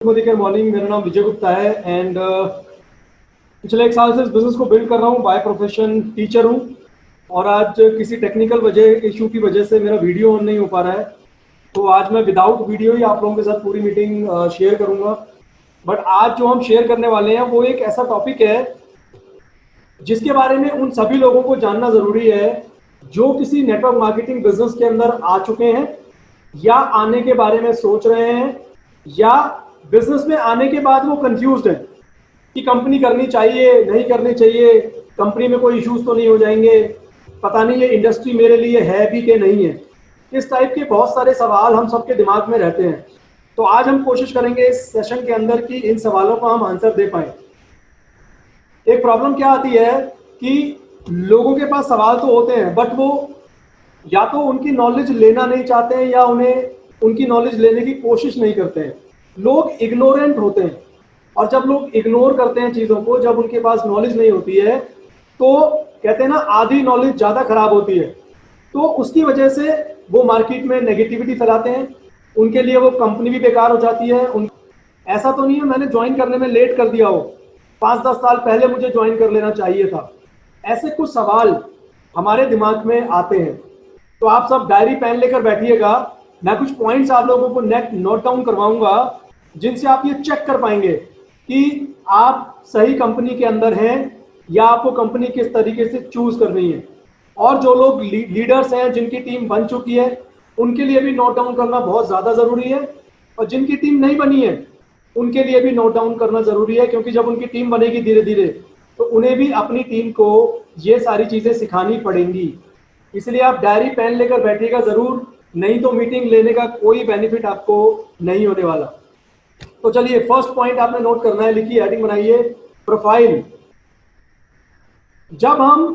Good morning. मेरा नाम विजय गुप्ता है एंड पिछले 1 साल से इस बिज़नेस को बिल्ड कर रहा हूँ। बाय प्रोफेशन टीचर हूँ और आज किसी टेक्निकल इशू की वजह से मेरा वीडियो ऑन नहीं हो पा रहा है, तो आज मैं विदाउट वीडियो ही आप लोगों के साथ पूरी मीटिंग शेयर करूँगा। बट आज जो हम शेयर करने वाले हैं वो एक ऐसा टॉपिक है जिसके बारे में उन सभी लोगों को जानना ज़रूरी है जो किसी नेटवर्क मार्केटिंग बिजनेस के अंदर आ चुके हैं या आने के बारे में सोच रहे हैं, या बिजनेस में आने के बाद वो कंफ्यूज्ड है कि कंपनी करनी चाहिए नहीं करनी चाहिए, कंपनी में कोई इश्यूज तो नहीं हो जाएंगे, पता नहीं ये इंडस्ट्री मेरे लिए है भी कि नहीं है। इस टाइप के बहुत सारे सवाल हम सबके दिमाग में रहते हैं। तो आज हम कोशिश करेंगे इस सेशन के अंदर कि इन सवालों का हम आंसर दे पाए। एक प्रॉब्लम क्या आती है कि लोगों के पास सवाल तो होते हैं बट वो या तो उनकी नॉलेज लेना नहीं चाहते हैं या उन्हें उनकी नॉलेज लेने की कोशिश नहीं करते हैं। लोग इग्नोरेंट होते हैं और जब लोग इग्नोर करते हैं चीज़ों को, जब उनके पास नॉलेज नहीं होती है तो कहते हैं ना, आधी नॉलेज ज़्यादा खराब होती है। तो उसकी वजह से वो मार्केट में नेगेटिविटी फैलाते हैं, उनके लिए वो कंपनी भी बेकार हो जाती है। ऐसा तो नहीं है मैंने ज्वाइन करने में लेट कर दिया हो, 5-10 साल पहले मुझे ज्वाइन कर लेना चाहिए था। ऐसे कुछ सवाल हमारे दिमाग में आते हैं। तो आप सब डायरी पेन लेकर बैठिएगा, मैं कुछ पॉइंट्स आप लोगों को नोट डाउन करवाऊंगा जिनसे आप ये चेक कर पाएंगे कि आप सही कंपनी के अंदर हैं या आपको कंपनी किस तरीके से चूज करनी है। और जो लोग लीडर्स हैं, जिनकी टीम बन चुकी है, उनके लिए भी नोट डाउन करना बहुत ज़्यादा ज़रूरी है। और जिनकी टीम नहीं बनी है उनके लिए भी नोट डाउन करना ज़रूरी है, क्योंकि जब उनकी टीम बनेगी धीरे धीरे तो उन्हें भी अपनी टीम को ये सारी चीज़ें सिखानी पड़ेंगी। इसलिए आप डायरी पेन लेकर बैठिएगा ज़रूर, नहीं तो मीटिंग लेने का कोई बेनिफिट आपको नहीं होने वाला। तो चलिए, फर्स्ट पॉइंट आपने नोट करना है, लिखिए, हेडिंग बनाइए, प्रोफाइल। जब हम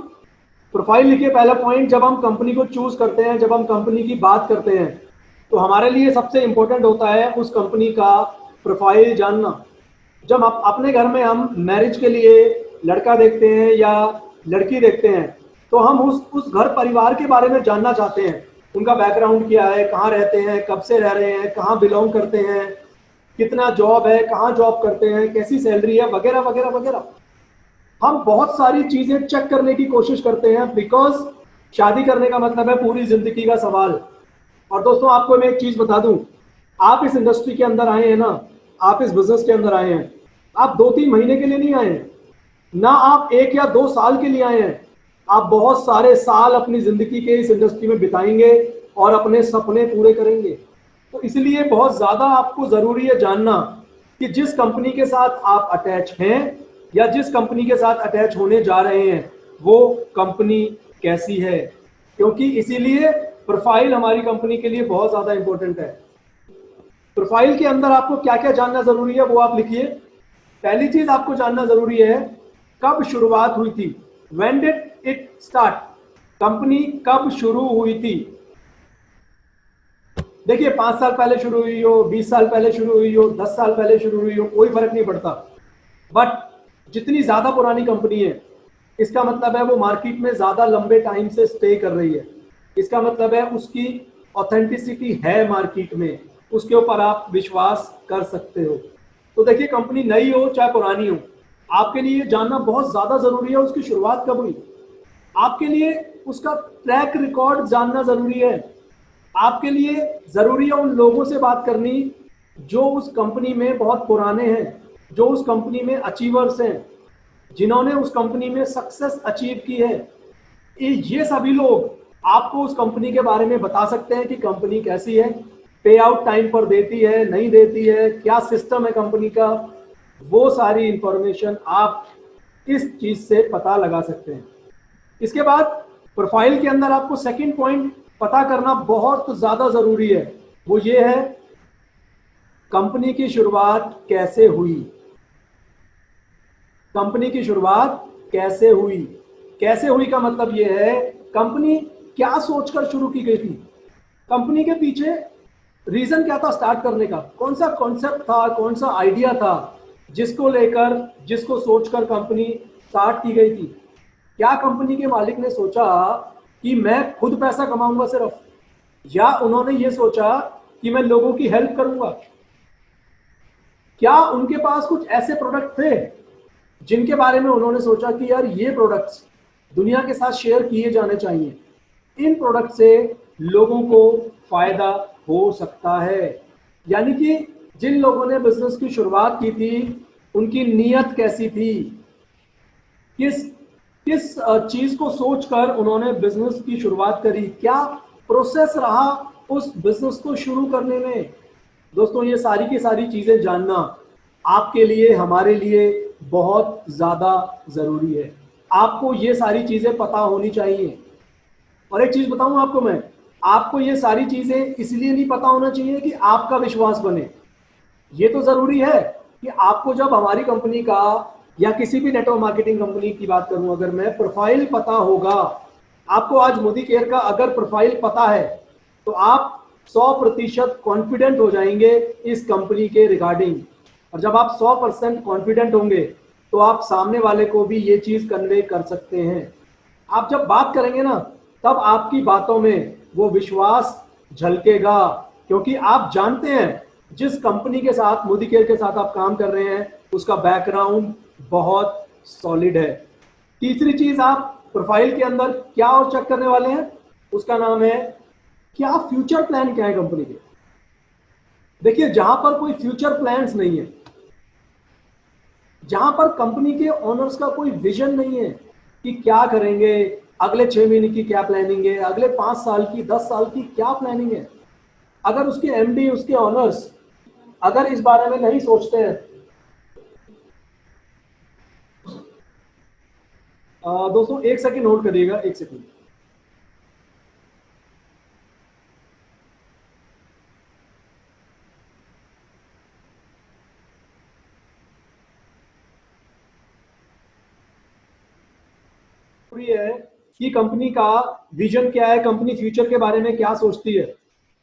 प्रोफाइल लिखिए, पहला पॉइंट, जब हम कंपनी को चूज करते हैं, जब हम कंपनी की बात करते हैं तो हमारे लिए सबसे इंपॉर्टेंट होता है उस कंपनी का प्रोफाइल जानना। जब आप अपने घर में हम मैरिज के लिए लड़का देखते हैं या लड़की देखते हैं तो हम उस घर परिवार के बारे में जानना चाहते हैं। उनका बैकग्राउंड क्या है, कहाँ रहते हैं, कब से रह रहे हैं, कहाँ बिलोंग करते हैं, कितना जॉब है, कहाँ जॉब करते हैं, कैसी सैलरी है, वगैरह वगैरह वगैरह। हम बहुत सारी चीजें चेक करने की कोशिश करते हैं, बिकॉज शादी करने का मतलब है पूरी जिंदगी का सवाल। और दोस्तों, आपको मैं एक चीज बता दूं, आप इस इंडस्ट्री के अंदर आए हैं ना, आप इस बिजनेस के अंदर आए हैं, आप 2-3 महीने के लिए नहीं आए हैं, ना आप 1 या 2 साल के लिए आए हैं, आप बहुत सारे साल अपनी जिंदगी के इस इंडस्ट्री में बिताएंगे और अपने सपने पूरे करेंगे। तो इसलिए बहुत ज्यादा आपको जरूरी है जानना कि जिस कंपनी के साथ आप अटैच हैं या जिस कंपनी के साथ अटैच होने जा रहे हैं वो कंपनी कैसी है, क्योंकि इसीलिए प्रोफाइल हमारी कंपनी के लिए बहुत ज्यादा इंपॉर्टेंट है। प्रोफाइल के अंदर आपको क्या क्या जानना जरूरी है वो आप लिखिए। पहली चीज आपको जानना जरूरी है, कब शुरुआत हुई थी, when did it start, company कब शुरू हुई थी। देखिए, 5 साल पहले शुरू हुई हो, 20 साल पहले शुरू हुई हो, 10 साल पहले शुरू हुई हो, कोई फर्क नहीं पड़ता। बट जितनी ज्यादा पुरानी कंपनी है इसका मतलब है वो मार्केट में ज्यादा लंबे टाइम से स्टे कर रही है, इसका मतलब है उसकी ऑथेंटिसिटी है मार्केट में, उसके ऊपर आप विश्वास कर सकते हो। तो देखिए, कंपनी नई हो चाहे पुरानी हो, आपके लिए जानना बहुत ज्यादा जरूरी है उसकी शुरुआत कब हुई। आपके लिए उसका ट्रैक रिकॉर्ड जानना जरूरी है। आपके लिए जरूरी है उन लोगों से बात करनी जो उस कंपनी में बहुत पुराने हैं, जो उस कंपनी में अचीवर्स हैं, जिन्होंने उस कंपनी में सक्सेस अचीव की है। ये सभी लोग आपको उस कंपनी के बारे में बता सकते हैं कि कंपनी कैसी है, पे आउट टाइम पर देती है नहीं देती है, क्या सिस्टम है कंपनी का, वो सारी इंफॉर्मेशन आप इस चीज से पता लगा सकते हैं। इसके बाद प्रोफाइल के अंदर आपको सेकंड पॉइंट पता करना बहुत ज्यादा जरूरी है, वो ये है, कंपनी की शुरुआत कैसे हुई। कंपनी की शुरुआत कैसे हुई, कैसे हुई का मतलब ये है कंपनी क्या सोचकर शुरू की गई थी, कंपनी के पीछे रीजन क्या था स्टार्ट करने का, कौन सा कॉन्सेप्ट था, कौन सा आइडिया था जिसको लेकर, जिसको सोचकर कंपनी स्टार्ट की गई थी। क्या कंपनी के मालिक ने सोचा कि मैं खुद पैसा कमाऊंगा सिर्फ, या उन्होंने ये सोचा कि मैं लोगों की हेल्प करूंगा। क्या उनके पास कुछ ऐसे प्रोडक्ट थे जिनके बारे में उन्होंने सोचा कि यार ये प्रोडक्ट्स दुनिया के साथ शेयर किए जाने चाहिए, इन प्रोडक्ट से लोगों को फायदा हो सकता है। यानी कि जिन लोगों ने बिजनेस की शुरुआत की थी उनकी नीयत कैसी थी, किस किस चीज को सोचकर उन्होंने बिजनेस की शुरुआत करी, क्या प्रोसेस रहा उस बिजनेस को शुरू करने में। दोस्तों ये सारी की सारी चीजें जानना आपके लिए, हमारे लिए बहुत ज्यादा जरूरी है। आपको ये सारी चीजें पता होनी चाहिए। और एक चीज बताऊं आपको मैं, आपको ये सारी चीजें इसलिए नहीं पता होना चाहिए कि आपका विश्वास बने। ये तो जरूरी है कि आपको जब हमारी कंपनी का या किसी भी नेटवर्क मार्केटिंग कंपनी की बात करूं, अगर मैं प्रोफाइल पता होगा आपको, आज मोदी केयर का अगर प्रोफाइल पता है तो आप 100% कॉन्फिडेंट हो जाएंगे इस कंपनी के रिगार्डिंग। और जब आप 100% कॉन्फिडेंट होंगे तो आप सामने वाले को भी ये चीज कन्वे कर सकते हैं। आप जब बात करेंगे ना तब आपकी बातों में वो विश्वास झलकेगा, क्योंकि आप जानते हैं जिस कंपनी के साथ, मोदी केयर के साथ आप काम कर रहे हैं उसका बैकग्राउंड बहुत सॉलिड है। तीसरी चीज, आप प्रोफाइल के अंदर क्या और चेक करने वाले हैं, उसका नाम है क्या फ्यूचर प्लान क्या है कंपनी के। देखिए जहां पर कोई फ्यूचर प्लान्स नहीं है, जहां पर कंपनी के ओनर्स का कोई विजन नहीं है कि क्या करेंगे, अगले 6 महीने की क्या प्लानिंग है, अगले 5 साल की, 10 साल की क्या प्लानिंग है, अगर उसके एमडी, उसके ओनर्स अगर इस बारे में नहीं सोचते हैं, दोस्तों एक सेकंड नोट करिएगा, एक सेकंड। है कि कंपनी का विजन क्या है, कंपनी फ्यूचर के बारे में क्या सोचती है।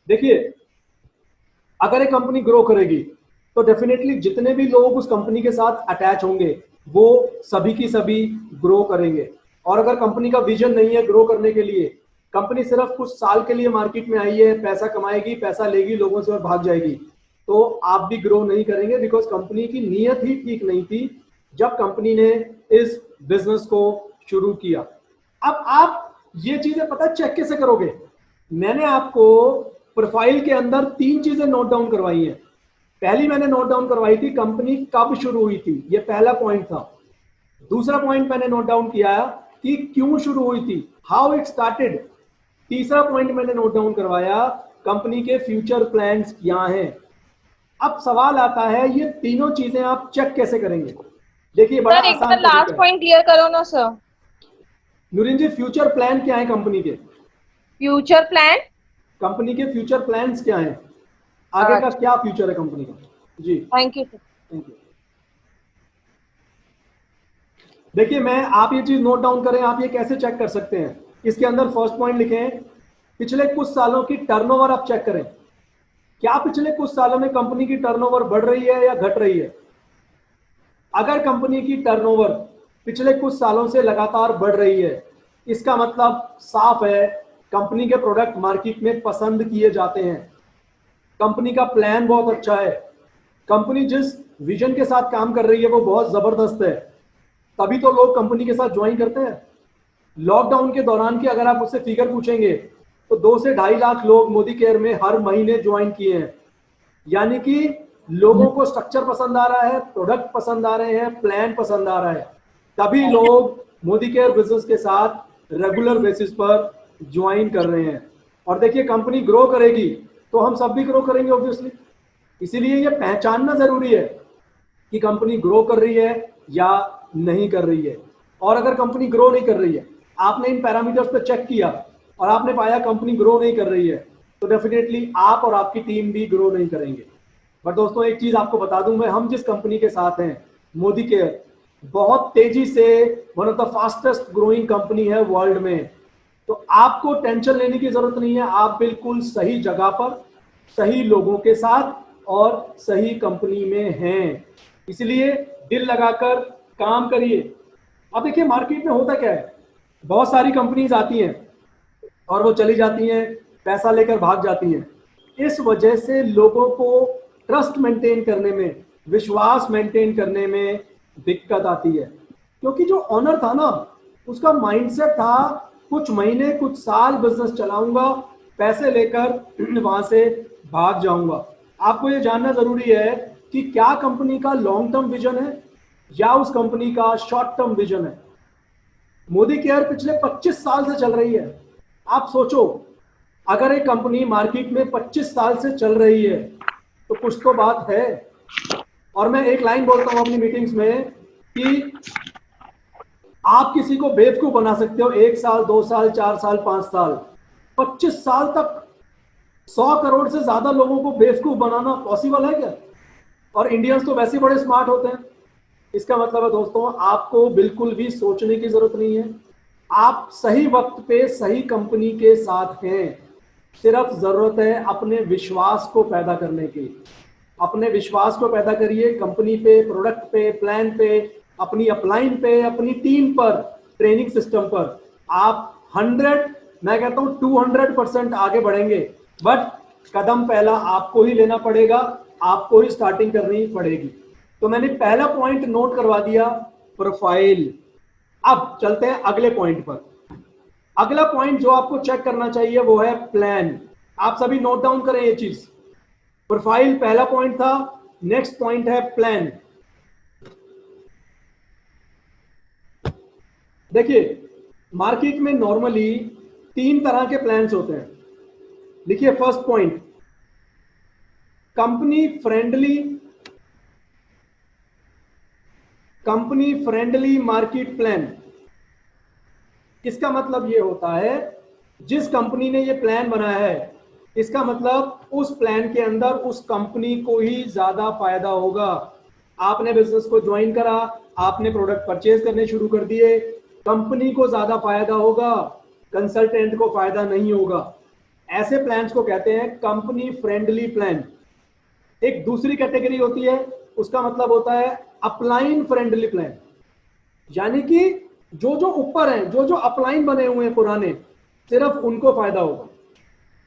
देखिए अगर एक कंपनी ग्रो करेगी तो डेफिनेटली जितने भी लोग उस कंपनी के साथ अटैच होंगे वो सभी की सभी ग्रो करेंगे। और अगर कंपनी का विजन नहीं है ग्रो करने के लिए, कंपनी सिर्फ कुछ साल के लिए मार्केट में आई है, पैसा कमाएगी, पैसा लेगी लोगों से और भाग जाएगी, तो आप भी ग्रो नहीं करेंगे, बिकॉज कंपनी की नीयत ही ठीक नहीं थी जब कंपनी ने इस बिजनेस को शुरू किया। अब आप ये चीजें पता चेक कैसे करोगे, मैंने आपको प्रोफाइल के अंदर 3 चीजें नोट डाउन करवाई हैं। पहली मैंने नोट डाउन करवाई थी कंपनी कब शुरू हुई थी, ये पहला पॉइंट था। दूसरा पॉइंट मैंने नोट डाउन किया कि क्यों शुरू हुई थी, हाउ इट स्टार्टेड। तीसरा पॉइंट मैंने नोट डाउन करवाया कंपनी के फ्यूचर प्लान्स क्या हैं। अब सवाल आता है ये तीनों चीजें आप चेक कैसे करेंगे। देखिए बड़ा सर एक बार आसान लास्ट तरीका है। पॉइंट क्लियर करो ना सर। नूरिन जी फ्यूचर प्लान क्या है कंपनी के, फ्यूचर प्लान। कंपनी के फ्यूचर प्लान्स क्या हैं, आगे का अच्छा, क्या फ्यूचर है कंपनी का। जी thank you sir. Thank you. देखिए मैं, आप ये चीज नोट डाउन करें, आप ये कैसे चेक कर सकते हैं, इसके अंदर फर्स्ट पॉइंट लिखें पिछले कुछ सालों की टर्नओवर आप चेक करें। क्या पिछले कुछ सालों में कंपनी की टर्नओवर बढ़ रही है या घट रही है। अगर कंपनी की टर्नओवर पिछले कुछ सालों से लगातार बढ़ रही है, इसका मतलब साफ है कंपनी के प्रोडक्ट मार्केट में पसंद किए जाते हैं, कंपनी का प्लान बहुत अच्छा है, कंपनी जिस विजन के साथ काम कर रही है वो बहुत जबरदस्त है, तभी तो लोग कंपनी के साथ ज्वाइन करते हैं। लॉकडाउन के दौरान की अगर आप उससे फिगर पूछेंगे तो 2 से 2.5 लाख लोग मोदी केयर में हर महीने ज्वाइन किए हैं। यानी कि लोगों को स्ट्रक्चर पसंद आ रहा है, प्रोडक्ट पसंद आ रहे हैं, प्लान पसंद आ रहा है, तभी लोग मोदी केयर बिजनेस के साथ रेगुलर बेसिस पर ज्वाइन कर रहे हैं। और देखिए कंपनी ग्रो करेगी तो हम सब भी ग्रो करेंगे ऑब्वियसली, इसीलिए ये पहचानना जरूरी है कि कंपनी ग्रो कर रही है या नहीं कर रही है। और अगर कंपनी ग्रो नहीं कर रही है, आपने इन पैरामीटर्स पे चेक किया और आपने पाया कंपनी ग्रो नहीं कर रही है, तो डेफिनेटली आप और आपकी टीम भी ग्रो नहीं करेंगे। बट दोस्तों एक चीज आपको बता दूं मैं, हम जिस कंपनी के साथ हैं मोदी केयर, बहुत तेजी से one of the fastest growing company है वर्ल्ड में। तो आपको टेंशन लेने की जरूरत नहीं है, आप बिल्कुल सही जगह पर, सही लोगों के साथ और सही कंपनी में हैं। इसलिए दिल लगाकर काम करिए। अब देखिए मार्केट में होता क्या है, बहुत सारी कंपनीज आती हैं और वो चली जाती हैं, पैसा लेकर भाग जाती हैं। इस वजह से लोगों को ट्रस्ट मेंटेन करने में, विश्वास मेंटेन करने में दिक्कत आती है, क्योंकि जो ऑनर था ना, उसका माइंडसेट था कुछ महीने कुछ साल बिजनेस चलाऊंगा, पैसे लेकर वहां से भाग जाऊंगा। आपको ये जानना जरूरी है कि क्या कंपनी का लॉन्ग टर्म विजन है या उस कंपनी का शॉर्ट टर्म विजन है। मोदी केयर पिछले 25 साल से चल रही है। आप सोचो, अगर एक कंपनी मार्केट में 25 साल से चल रही है तो कुछ तो बात है। और मैं एक लाइन बोलता हूं अपनी मीटिंग्स में कि आप किसी को बेवकूफ बना सकते हो 1 साल 2 साल 4 साल 5 साल, 25 साल तक 100 करोड़ से ज्यादा लोगों को बेवकूफ बनाना पॉसिबल है क्या? और इंडियंस तो वैसे बड़े स्मार्ट होते हैं। इसका मतलब है दोस्तों, आपको बिल्कुल भी सोचने की जरूरत नहीं है। आप सही वक्त पे सही कंपनी के साथ हैं। सिर्फ जरूरत है अपने विश्वास को पैदा करने की। अपने विश्वास को पैदा करिए कंपनी पे, प्रोडक्ट पे, प्लान पे, अपनी अपलाइन पे, अपनी टीम पर, ट्रेनिंग सिस्टम पर। आप 100, मैं कहता हूं 200% आगे बढ़ेंगे। बट कदम पहला आपको ही लेना पड़ेगा, आपको ही स्टार्टिंग करनी पड़ेगी। तो मैंने पहला पॉइंट नोट करवा दिया, प्रोफाइल। अब चलते हैं अगले पॉइंट पर। अगला पॉइंट जो आपको चेक करना चाहिए वो है प्लान। आप सभी नोट डाउन करें ये चीज। प्रोफाइल पहला पॉइंट था, नेक्स्ट पॉइंट है प्लान। देखिए, मार्केट में नॉर्मली 3 तरह के प्लान्स होते हैं। देखिए, first point, company friendly market plan. इसका मतलब ये होता है, जिस कंपनी ने ये प्लान बनाया है, इसका मतलब उस प्लान के अंदर उस कंपनी को ही ज्यादा फायदा होगा। आपने बिजनेस को ज्वाइन करा, आपने प्रोडक्ट परचेज करने शुरू कर दिए, कंपनी को ज्यादा फायदा होगा, कंसल्टेंट को फायदा नहीं होगा। ऐसे प्लान्स को कहते हैं कंपनी फ्रेंडली प्लान। एक दूसरी कैटेगरी होती है, उसका मतलब होता है अपलाइन फ्रेंडली प्लान। यानी कि जो जो ऊपर हैं, जो जो अपलाइन बने हुए हैं पुराने, सिर्फ उनको फायदा होगा।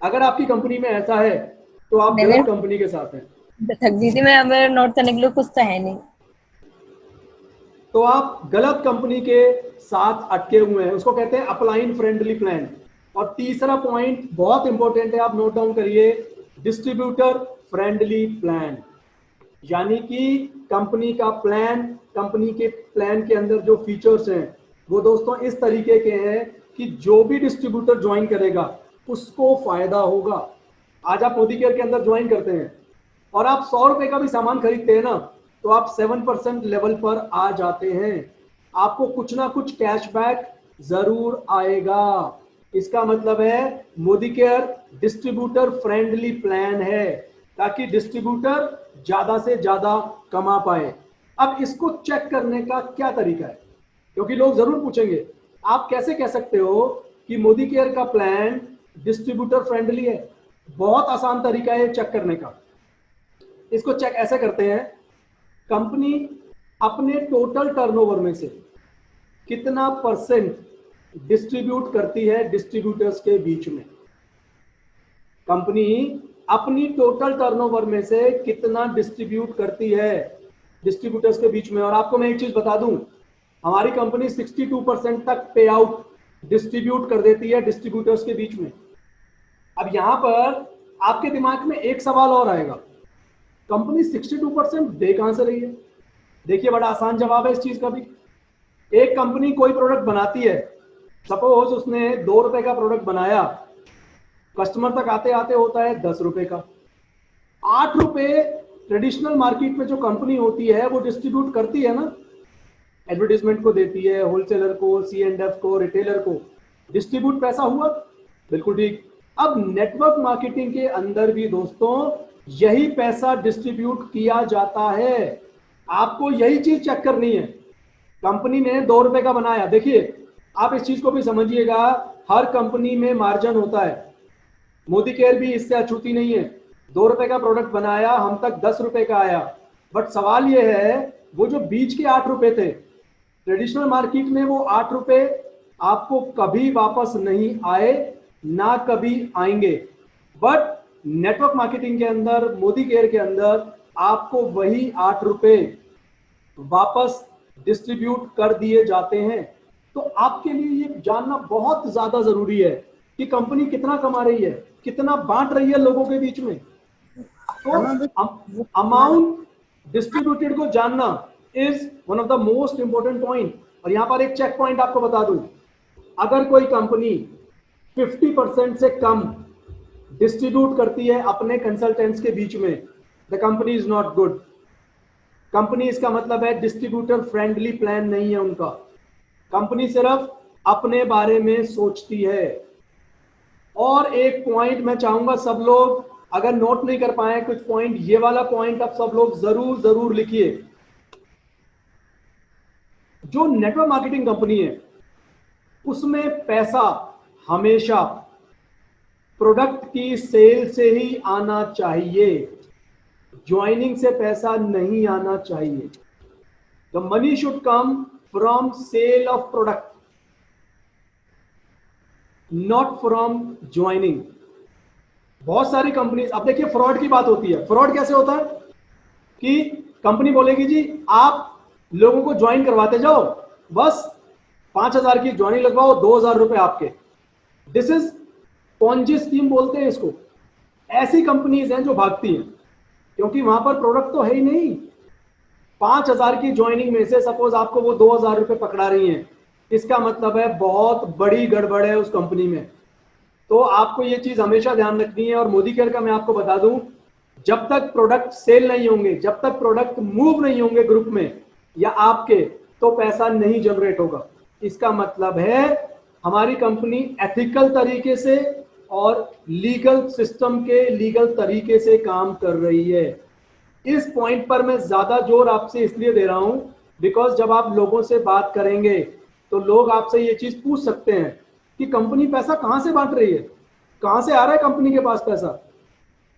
अगर आपकी कंपनी में ऐसा है तो आप गलत कंपनी के साथ हैं। थक दीदी, मैं अब नोट करने के लिए कुछ तो है नहीं। तो आप गलत कंपनी के साथ अटके हुए हैं, उसको कहते हैं अपलाइन फ्रेंडली प्लान। और तीसरा पॉइंट बहुत इंपॉर्टेंट है, आप नोट डाउन करिए, डिस्ट्रीब्यूटर फ्रेंडली प्लान। यानी कि कंपनी का प्लान, कंपनी के प्लान के अंदर जो फीचर्स हैं वो दोस्तों इस तरीके के हैं कि जो भी डिस्ट्रीब्यूटर ज्वाइन करेगा उसको फायदा होगा। आज आप मोदी केयर के अंदर ज्वाइन करते हैं और आप 100 रुपए का भी सामान खरीदते हैं ना, तो आप 7% लेवल पर आ जाते हैं। आपको कुछ ना कुछ कैशबैक जरूर आएगा। इसका मतलब है Modi care distributor friendly plan है, ताकि डिस्ट्रीब्यूटर ज्यादा से ज्यादा कमा पाए। अब इसको चेक करने का क्या तरीका है, क्योंकि लोग जरूर पूछेंगे आप कैसे कह सकते हो कि मोदी केयर का प्लान डिस्ट्रीब्यूटर फ्रेंडली है। बहुत आसान तरीका है चेक करने का। इसको चेक ऐसे करते हैं, कंपनी अपने टोटल टर्नओवर में से कितना परसेंट डिस्ट्रीब्यूट करती है डिस्ट्रीब्यूटर्स के बीच में। कंपनी अपनी टोटल टर्नओवर में से कितना डिस्ट्रीब्यूट करती है डिस्ट्रीब्यूटर्स के बीच में। और आपको मैं एक चीज बता दूं, हमारी कंपनी 62% तक पे आउट डिस्ट्रीब्यूट कर देती है डिस्ट्रीब्यूटर्स के बीच में। अब यहां पर आपके दिमाग में एक सवाल और आएगा, कंपनी 62% दे कहां से रही है? देखिए, बड़ा आसान जवाब है इस चीज का भी। एक कंपनी कोई प्रोडक्ट बनाती है, सपोज उसने 2 रुपए का प्रोडक्ट बनाया, कस्टमर तक आते आते होता है 10 रुपए का। 8 रुपए ट्रेडिशनल मार्केट में जो कंपनी होती है वो डिस्ट्रीब्यूट करती है ना, एडवर्टीजमेंट को देती है, होलसेलर को, C&F को, रिटेलर को। डिस्ट्रीब्यूट पैसा हुआ, बिल्कुल ठीक। अब नेटवर्क मार्केटिंग के अंदर भी दोस्तों यही पैसा डिस्ट्रीब्यूट किया जाता है। आपको यही चीज चेक करनी है। कंपनी ने 2 रुपए का बनाया, देखिए आप इस चीज को भी समझिएगा, हर कंपनी में मार्जिन होता है। मोदी केयर भी इससे अछूती नहीं है। 2 रुपए का प्रोडक्ट बनाया, हम तक 10 रुपए का आया। बट सवाल यह है, वो जो बीच के 8 रुपए थे ट्रेडिशनल मार्केट में, वो 8 रुपए आपको कभी वापस नहीं आए, ना कभी आएंगे। बट नेटवर्क मार्केटिंग के अंदर, मोदी केयर के अंदर आपको वही 8 रुपए वापस डिस्ट्रीब्यूट कर दिए जाते हैं। तो आपके लिए ये जानना बहुत ज्यादा जरूरी है कि कंपनी कितना कमा रही है, कितना बांट रही है लोगों के बीच में। तो अमाउंट डिस्ट्रीब्यूटेड को जानना is one of the most important point. और यहां पर एक चेक पॉइंट आपको बता दूं, अगर कोई कंपनी 50% से कम डिस्ट्रीब्यूट करती है अपने कंसल्टेंट्स के बीच में, the company is not good. Company, इसका मतलब है डिस्ट्रीब्यूटर फ्रेंडली प्लान नहीं है उनका। कंपनी सिर्फ अपने बारे में सोचती है। और एक पॉइंट मैं चाहूंगा सब लोग अगर नोट नहीं कर पाए कुछ पॉइंट, ये वाला पॉइंट आप सब लोग जरूर जरूर लिखिए। जो नेटवर्क मार्केटिंग कंपनी है उसमें पैसा हमेशा प्रोडक्ट की सेल से ही आना चाहिए, ज्वाइनिंग से पैसा नहीं आना चाहिए। The money should come from sale of product, not from joining. बहुत सारी कंपनीज, अब देखिए फ्रॉड की बात होती है। फ्रॉड कैसे होता है कि कंपनी बोलेगी जी आप लोगों को ज्वाइन करवाते जाओ, बस 5,000 की ज्वाइनिंग लगवाओ, 2,000 रुपए आपके। दिस इज पॉन्जी स्कीम बोलते हैं इसको। ऐसी कंपनीज हैं जो भागती हैं क्योंकि वहां पर प्रोडक्ट तो है ही नहीं। 5,000 की ज्वाइनिंग में से सपोज आपको वो 2,000 रुपए पकड़ा रही हैं, इसका मतलब है बहुत बड़ी गड़बड़ है उस कंपनी में। तो आपको ये चीज हमेशा ध्यान रखनी है। और मोदी केयर का मैं आपको बता दूं, जब तक प्रोडक्ट सेल नहीं होंगे, जब तक प्रोडक्ट मूव नहीं होंगे ग्रुप में या आपके, तो पैसा नहीं जनरेट होगा। इसका मतलब है हमारी कंपनी एथिकल तरीके से और लीगल सिस्टम के लीगल तरीके से काम कर रही है। इस पॉइंट पर मैं ज्यादा जोर आपसे इसलिए दे रहा हूं बिकॉज जब आप लोगों से बात करेंगे तो लोग आपसे ये चीज पूछ सकते हैं कि कंपनी पैसा कहां से बांट रही है, कहां से आ रहा है कंपनी के पास पैसा।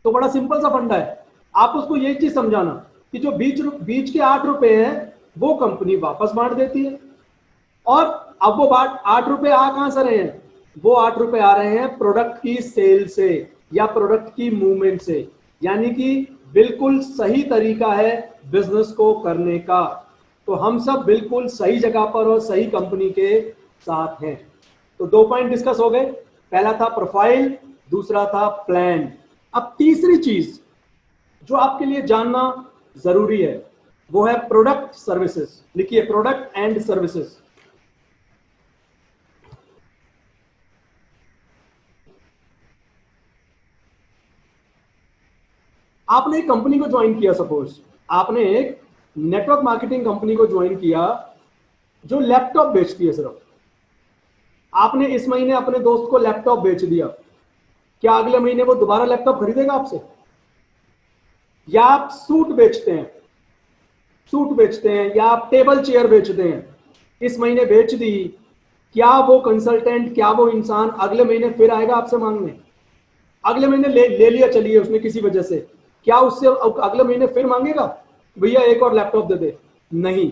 तो बड़ा सिंपल सा फंडा है, आप उसको यही चीज समझाना कि जो बीच के 8 रुपए हैं वो कंपनी वापस बांट देती है। और अब वो 8 रुपए आ कहां से रहे हैं, वो 8 रुपए आ रहे हैं प्रोडक्ट की सेल से या प्रोडक्ट की मूवमेंट से। यानी कि बिल्कुल सही तरीका है बिजनेस को करने का। तो हम सब बिल्कुल सही जगह पर और सही कंपनी के साथ हैं। तो 2 पॉइंट डिस्कस हो गए, पहला था प्रोफाइल, दूसरा था प्लान। अब तीसरी चीज जो आपके लिए जानना जरूरी है वो है प्रोडक्ट सर्विसेज। लिखिए प्रोडक्ट एंड सर्विसेज। आपने एक कंपनी को ज्वाइन किया, सपोज आपने एक नेटवर्क मार्केटिंग कंपनी को ज्वाइन किया जो लैपटॉप बेचती है सिर्फ। आपने इस महीने अपने दोस्त को लैपटॉप बेच दिया, क्या अगले महीने वो दोबारा लैपटॉप खरीदेगा आपसे? या आप सूट बेचते हैं या आप टेबल चेयर बेचते हैं, इस महीने बेच दी, क्या वो कंसल्टेंट, क्या वो इंसान अगले महीने फिर आएगा आपसे मांगने? अगले महीने ले लिया चलिए उसने किसी वजह से, क्या उससे अगले महीने फिर मांगेगा भैया एक और लैपटॉप दे दे? नहीं।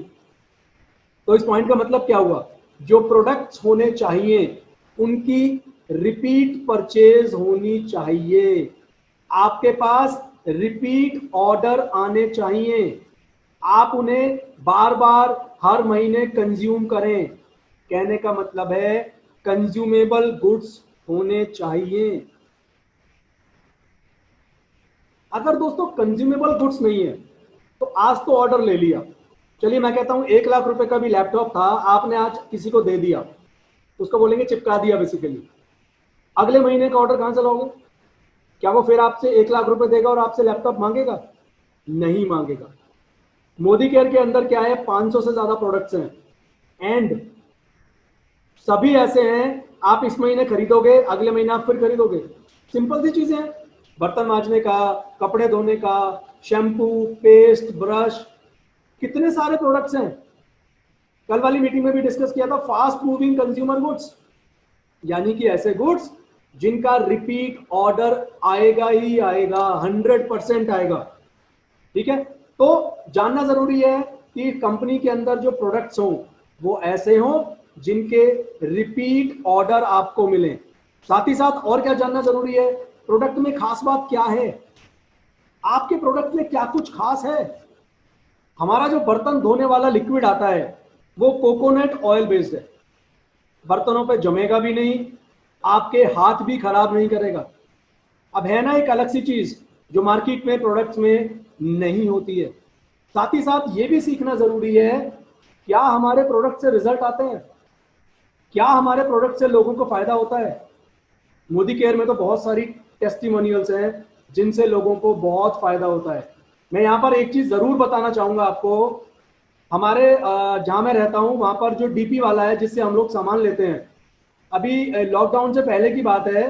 तो इस पॉइंट का मतलब क्या हुआ, जो प्रोडक्ट्स होने चाहिए उनकी रिपीट परचेज होनी चाहिए, आपके पास रिपीट ऑर्डर आने चाहिए, आप उन्हें बार बार हर महीने कंज्यूम करें। कहने का मतलब है कंज्यूमेबल गुड्स होने चाहिए। अगर दोस्तों कंज्यूमेबल गुड्स नहीं है तो आज तो ऑर्डर ले लिया, चलिए मैं कहता हूं 1 लाख रुपए का भी लैपटॉप था, आपने आज किसी को दे दिया, उसको बोलेंगे चिपका दिया बेसिकली, अगले महीने का ऑर्डर कहां से लाओगे? क्या वो फिर आपसे 1 लाख रुपए देगा और आपसे लैपटॉप मांगेगा? नहीं मांगेगा। मोदी केयर के अंदर क्या है, 500 से ज्यादा प्रोडक्ट्स हैं एंड सभी ऐसे हैं आप इस महीने खरीदोगे अगले महीने आप फिर खरीदोगे। सिंपल सी चीजें हैं, बर्तन मांजने का, कपड़े धोने का, शैम्पू, पेस्ट, ब्रश, कितने सारे प्रोडक्ट्स हैं। कल वाली मीटिंग में भी डिस्कस किया था, फास्ट मूविंग कंज्यूमर गुड्स, यानी कि ऐसे गुड्स जिनका रिपीट ऑर्डर आएगा ही आएगा, 100% आएगा। ठीक है, तो जानना जरूरी है कि कंपनी के अंदर जो प्रोडक्ट्स हों वो ऐसे हों जिनके रिपीट ऑर्डर आपको मिले। साथ ही साथ और क्या जानना जरूरी है, प्रोडक्ट में खास बात क्या है। आपके प्रोडक्ट में क्या कुछ खास है? हमारा जो बर्तन धोने वाला लिक्विड आता है वो कोकोनट ऑयल बेस्ड है, बर्तनों पे जमेगा भी नहीं, आपके हाथ भी खराब नहीं करेगा। अब है ना एक अलग सी चीज जो मार्केट में प्रोडक्ट्स में नहीं होती है। साथ ही साथ ये भी सीखना जरूरी है, क्या हमारे प्रोडक्ट से रिजल्ट आते हैं, क्या हमारे प्रोडक्ट से लोगों को फायदा होता है। मोदी केयर में तो बहुत सारी टेस्टिमोनियल्स हैं जिनसे लोगों को बहुत फायदा होता है। मैं यहाँ पर एक चीज जरूर बताना चाहूंगा आपको, हमारे जहाँ मैं रहता हूँ वहां पर जो डीपी वाला है जिससे हम लोग सामान लेते हैं, अभी लॉकडाउन से पहले की बात है,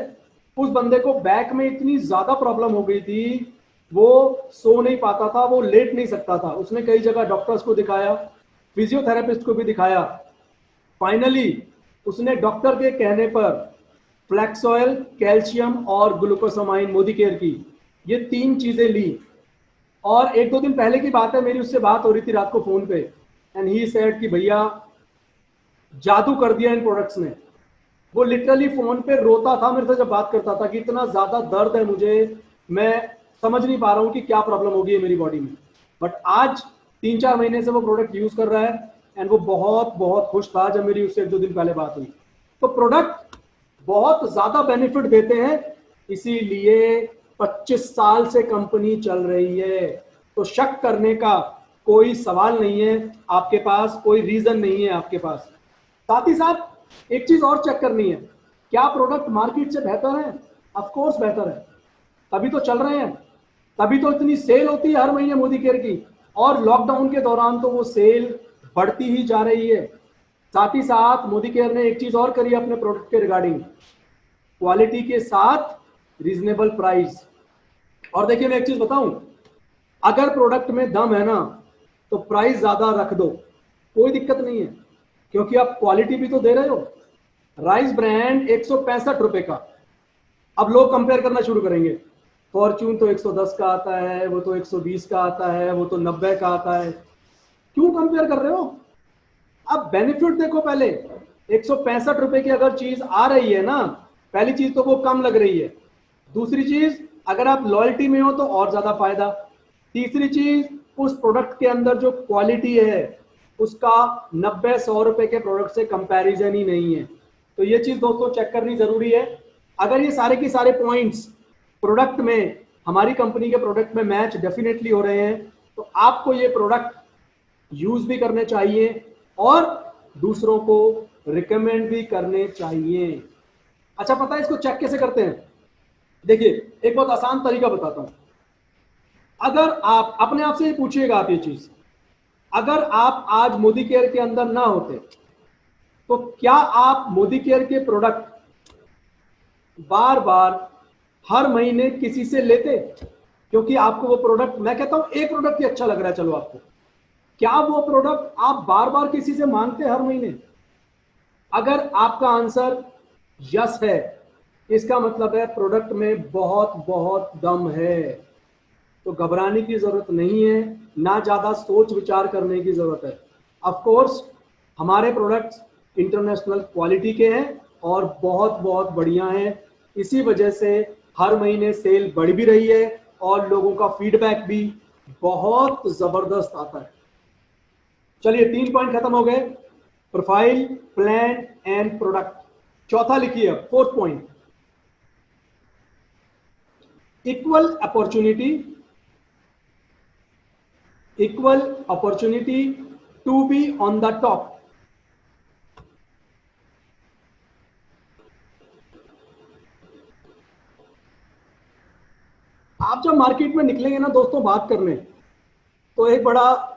उस बंदे को बैक में इतनी ज्यादा प्रॉब्लम हो गई थी, वो सो नहीं पाता था, वो लेट नहीं सकता था। उसने कई जगह डॉक्टर्स को दिखाया, फिजियोथेरेपिस्ट को भी दिखाया। फाइनली उसने डॉक्टर के कहने पर फ्लैक्स ऑयल, कैल्शियम और ग्लूकोसामाइन मोदी केयर की ये 3 चीजें ली। और 1-2 दिन पहले की बात है, मेरी उससे बात हो रही थी रात को फोन पे, एंड ही सेड कि भैया जादू कर दिया इन प्रोडक्ट्स ने। वो लिटरली फोन पे रोता था मेरे से जब बात करता था कि इतना ज्यादा दर्द है मुझे, मैं समझ नहीं पा रहा हूँ कि क्या प्रॉब्लम होगी है मेरी बॉडी में। बट आज 3-4 महीने से वो प्रोडक्ट यूज कर रहा है एंड वो बहुत बहुत खुश था जब मेरी उससे 1-2 दिन पहले बात हुई। तो प्रोडक्ट बहुत ज्यादा बेनिफिट देते हैं, इसीलिए 25 साल से कंपनी चल रही है। तो शक करने का कोई सवाल नहीं है आपके पास, कोई रीजन नहीं है आपके पास। साथ ही साथ एक चीज और चेक करनी है, क्या प्रोडक्ट मार्केट से बेहतर है? ऑफ कोर्स बेहतर है, तभी तो चल रहे हैं, तभी तो इतनी सेल होती है हर महीने मोदी केयर की। और लॉकडाउन के दौरान तो वो सेल बढ़ती ही जा रही है। साथ ही साथ मोदी केयर ने एक चीज और करी अपने प्रोडक्ट के रिगार्डिंग, क्वालिटी के साथ रीजनेबल प्राइस। और देखिए मैं एक चीज बताऊं, अगर प्रोडक्ट में दम है ना तो प्राइस ज्यादा रख दो, कोई दिक्कत नहीं है, क्योंकि आप क्वालिटी भी तो दे रहे हो। राइस ब्रांड 165 रुपए का, अब लोग कंपेयर करना शुरू करेंगे, फॉर्च्यून तो 110 का आता है, वो तो 120 का आता है, वो तो 90 का आता है। क्यों कंपेयर कर रहे हो? अब बेनिफिट देखो पहले। 165 रुपए की अगर चीज आ रही है ना, पहली चीज तो वो कम लग रही है, दूसरी चीज अगर आप लॉयल्टी में हो तो और ज्यादा फायदा, तीसरी चीज उस प्रोडक्ट के अंदर जो क्वालिटी है उसका 90-100 रुपए के प्रोडक्ट से कंपैरिजन ही नहीं है। तो ये चीज दोस्तों चेक करनी जरूरी है। अगर ये सारे के सारे पॉइंट्स प्रोडक्ट में, हमारी कंपनी के प्रोडक्ट में मैच डेफिनेटली हो रहे हैं, तो आपको ये प्रोडक्ट यूज भी करने चाहिए और दूसरों को रिकमेंड भी करने चाहिए। अच्छा पता है इसको चेक कैसे करते हैं? देखिए एक बहुत आसान तरीका बताता हूं। अगर आप अपने आप से पूछिएगा, आप ये चीज, अगर आप आज मोदी केयर के अंदर ना होते तो क्या आप मोदी केयर के प्रोडक्ट बार बार हर महीने किसी से लेते? क्योंकि आपको वो प्रोडक्ट, मैं कहता हूं एक प्रोडक्ट ही अच्छा लग रहा है चलो आपको, क्या वो प्रोडक्ट आप बार बार किसी से मांगते हर महीने? अगर आपका आंसर यस है, इसका मतलब है प्रोडक्ट में बहुत बहुत दम है। तो घबराने की जरूरत नहीं है, ना ज्यादा सोच विचार करने की जरूरत है। ऑफ कोर्स हमारे प्रोडक्ट्स इंटरनेशनल क्वालिटी के हैं और बहुत बहुत बढ़िया हैं, इसी वजह से हर महीने सेल बढ़ भी रही है और लोगों का फीडबैक भी बहुत जबरदस्त आता है। चलिए 3 पॉइंट खत्म हो गए, प्रोफाइल, प्लान एंड प्रोडक्ट। चौथा लिखिए, 4th point, equal opportunity to be on the top. आप जब मार्केट में निकलेंगे ना दोस्तों बात करने, तो एक बड़ा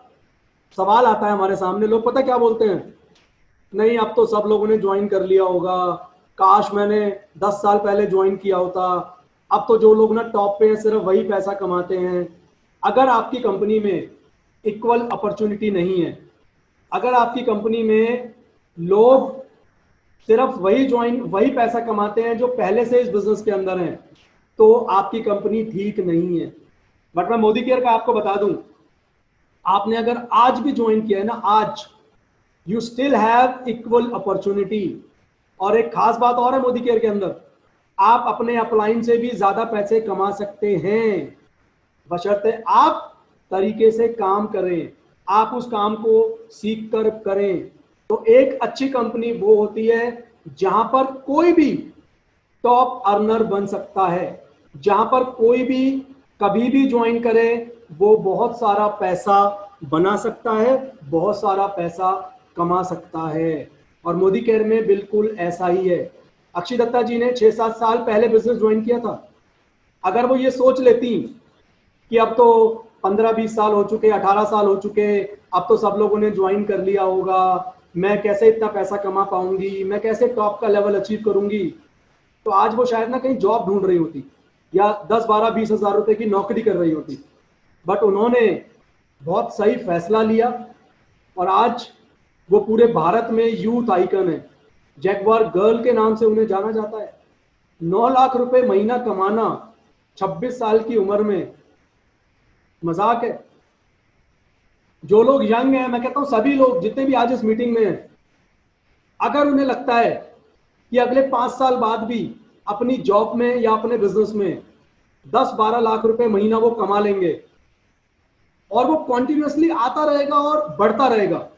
सवाल आता है हमारे सामने। लोग पता क्या बोलते हैं, नहीं अब तो सब लोगों ने ज्वाइन कर लिया होगा, काश मैंने 10 साल पहले ज्वाइन किया होता, अब तो जो लोग ना टॉप पे हैं सिर्फ वही पैसा कमाते हैं। अगर आपकी कंपनी में इक्वल अपॉर्चुनिटी नहीं है, अगर आपकी कंपनी में लोग सिर्फ वही पैसा कमाते हैं जो पहले से इस बिजनेस के अंदर हैं, तो आपकी कंपनी ठीक नहीं है। बट मैं मोदी केयर का आपको बता दूं, आपने अगर आज भी ज्वाइन किया है ना, आज you still have equal opportunity. और एक खास बात और है मोदी केयर के अंदर, आप अपने अपलाइन से भी ज्यादा पैसे कमा सकते हैं। बशर्ते आप तरीके से काम करें, आप उस काम को सीख कर करें। तो एक अच्छी कंपनी वो होती है जहां पर कोई भी टॉप अर्नर बन सकता है, जहां पर कोई भी कभी भी ज्वाइन करे वो बहुत सारा पैसा बना सकता है, बहुत सारा पैसा कमा सकता है। और मोदी केयर में बिल्कुल ऐसा ही है। अक्षय दत्ता जी ने 6-7 साल पहले बिजनेस ज्वाइन किया था। अगर वो ये सोच लेती कि अब तो 15-20 साल हो चुके, 18 साल हो चुके, अब तो सब लोगों ने ज्वाइन कर लिया होगा, मैं कैसे इतना पैसा कमा पाऊंगी, मैं कैसे टॉप का लेवल अचीव करूंगी, तो आज वो शायद ना कहीं जॉब ढूंढ रही होती या 10-12-20 हजार रुपए की नौकरी कर रही होती। बट उन्होंने बहुत सही फैसला लिया और आज वो पूरे भारत में यूथ आइकन है। जैगवार गर्ल के नाम से उन्हें जाना जाता है। 9 लाख रुपए महीना कमाना 26 साल की उम्र में मजाक है। जो लोग यंग हैं, मैं कहता हूं सभी लोग जितने भी आज इस मीटिंग में हैं, अगर उन्हें लगता है कि अगले 5 साल बाद भी अपनी जॉब में या अपने बिजनेस में 10-12 लाख रुपए महीना वो कमा लेंगे और वो कॉन्टिन्यूसली आता रहेगा और बढ़ता रहेगा,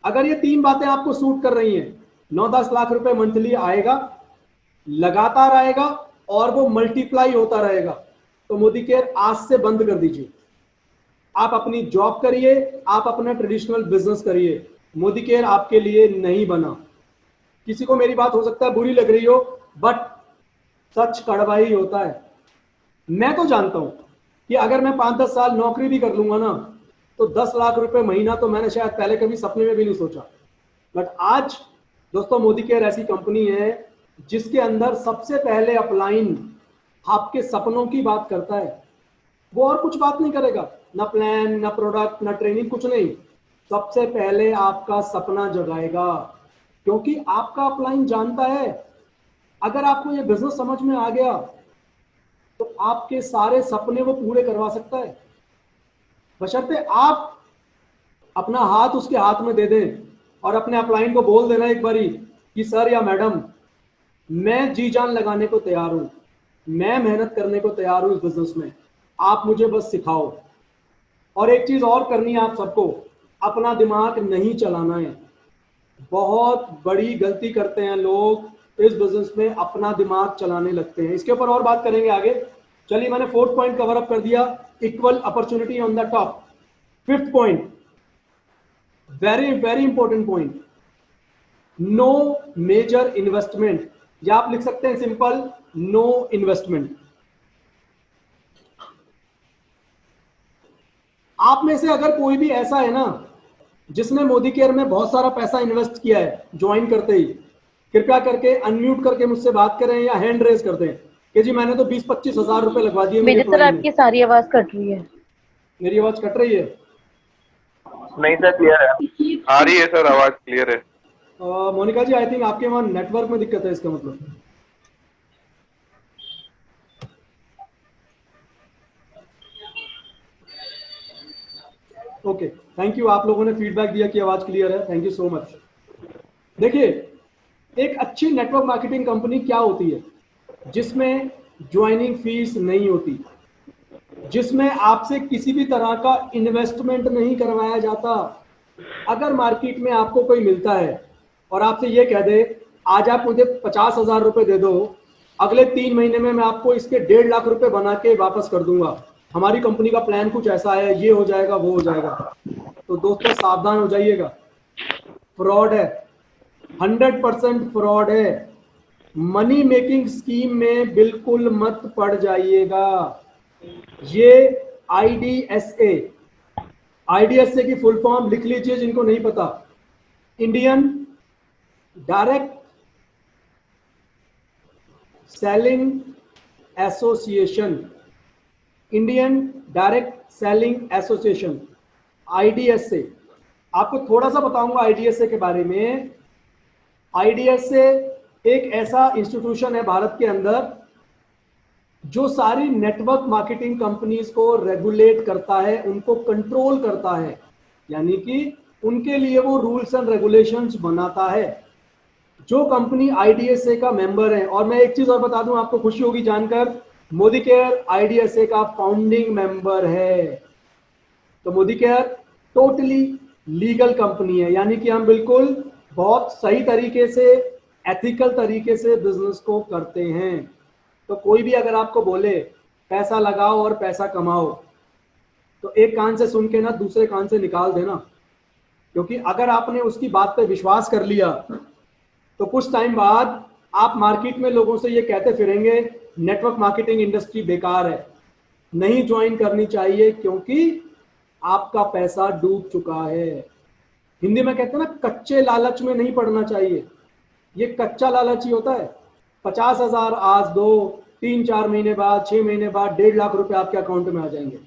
अगर ये 3 बातें आपको सूट कर रही हैं, 9-10 लाख रुपए मंथली आएगा, लगातार आएगा और वो मल्टीप्लाई होता रहेगा, तो मोदी केयर आज से बंद कर दीजिए। आप अपनी जॉब करिए, आप अपना ट्रेडिशनल बिजनेस करिए। मोदी केयर आपके लिए नहीं बना। किसी को मेरी बात हो सकता है बुरी लग रही हो, बट सच कड़वा ही होता है। मैं तो जानता हूं कि अगर मैं 5-10 साल नौकरी भी कर लूंगा ना, तो 10 लाख रुपए महीना तो मैंने शायद पहले कभी सपने में भी नहीं सोचा। बट आज दोस्तों मोदी केयर ऐसी कंपनी है जिसके अंदर सबसे पहले अपलाइन आपके सपनों की बात करता है। वो और कुछ बात नहीं करेगा, ना प्लान, ना प्रोडक्ट, ना ट्रेनिंग, कुछ नहीं। सबसे पहले आपका सपना जगाएगा, क्योंकि आपका अपलाइन जानता है अगर आपको ये बिजनेस समझ में आ गया तो आपके सारे सपने वो पूरे करवा सकता है, बशर्ते आप अपना हाथ उसके हाथ में दे दें और अपने अपलाइन को बोल देना एक बारी कि सर या मैडम, मैं जी जान लगाने को तैयार हूं, मैं मेहनत करने को तैयार हूं इस बिजनेस में, आप मुझे बस सिखाओ। और एक चीज और करनी है आप सबको, अपना दिमाग नहीं चलाना है। बहुत बड़ी गलती करते हैं लोग इस बिजनेस में, अपना दिमाग चलाने लगते हैं। इसके ऊपर और बात करेंगे आगे। चलिए, मैंने 4th पॉइंट कवर अप कर दिया, equal opportunity on the top. 5th point, very very important point, no major investment, या आप लिख सकते हैं सिंपल, नो इन्वेस्टमेंट। आप में से अगर कोई भी ऐसा है ना जिसने मोदी केयर में बहुत सारा पैसा इन्वेस्ट किया है ज्वाइन करते ही, कृपया करके अनम्यूट करके मुझसे बात करें या हैंड रेज कर दें कि जी मैंने तो 20-25 हजार रुपए लगवा दिए मेरे सर आपकी सारी आवाज कट रही है। मेरी आवाज कट रही है? नहीं सर, क्लियर है, आ रही है सर, आवाज क्लियर है। मोनिका जी, आई थिंक आपके वहां नेटवर्क में दिक्कत है, इसका मतलब। ओके, थैंक यू, आप लोगों ने फीडबैक दिया कि आवाज क्लियर है, थैंक यू सो मच। देखिए, एक अच्छी नेटवर्क मार्केटिंग कंपनी क्या होती है? जिसमें ज्वाइनिंग फीस नहीं होती, जिसमें आपसे किसी भी तरह का इन्वेस्टमेंट नहीं करवाया जाता। अगर मार्केट में आपको कोई मिलता है और आपसे ये कह दे आज आप मुझे 50,000 रुपए दे दो, अगले 3 महीने में मैं आपको इसके 1.5 लाख रुपए बना के वापस कर दूंगा, हमारी कंपनी का प्लान कुछ ऐसा है, ये हो जाएगा, वो हो जाएगा, तो दोस्तों सावधान हो जाइएगा, फ्रॉड है, 100% फ्रॉड है। मनी मेकिंग स्कीम में बिल्कुल मत पड़ जाइएगा। ये IDSA की फुल फॉर्म लिख लीजिए जिनको नहीं पता, Indian direct selling association, Indian direct selling association, IDSA। आपको थोड़ा सा बताऊंगा IDSA के बारे में। IDSA एक ऐसा इंस्टीट्यूशन है भारत के अंदर जो सारी नेटवर्क मार्केटिंग कंपनीज को रेगुलेट करता है, उनको कंट्रोल करता है, यानी कि उनके लिए वो रूल्स एंड रेगुलेशंस बनाता है। जो कंपनी IDSA का मेंबर है, और मैं एक चीज और बता दूं, आपको खुशी होगी जानकर मोदी केयर IDSA का फाउंडिंग मेंबर है। तो Modi care totally legal company है, यानी कि हम बिल्कुल बहुत सही तरीके से, एथिकल तरीके से बिजनेस को करते हैं। तो कोई भी अगर आपको बोले पैसा लगाओ और पैसा कमाओ, तो एक कान से सुन के ना दूसरे कान से निकाल देना, क्योंकि अगर आपने उसकी बात पे विश्वास कर लिया तो कुछ टाइम बाद आप मार्केट में लोगों से ये कहते फिरेंगे नेटवर्क मार्केटिंग इंडस्ट्री बेकार है, नहीं ज्वाइन करनी चाहिए क्योंकि आपका पैसा डूब चुका है। हिंदी में कहते हैं ना, कच्चे लालच में नहीं पड़ना चाहिए। ये कच्चा लालच ही होता है। 50,000 आज दो, 3-4 महीने बाद, 6 महीने बाद 1.5 लाख रुपए आपके अकाउंट में आ जाएंगे।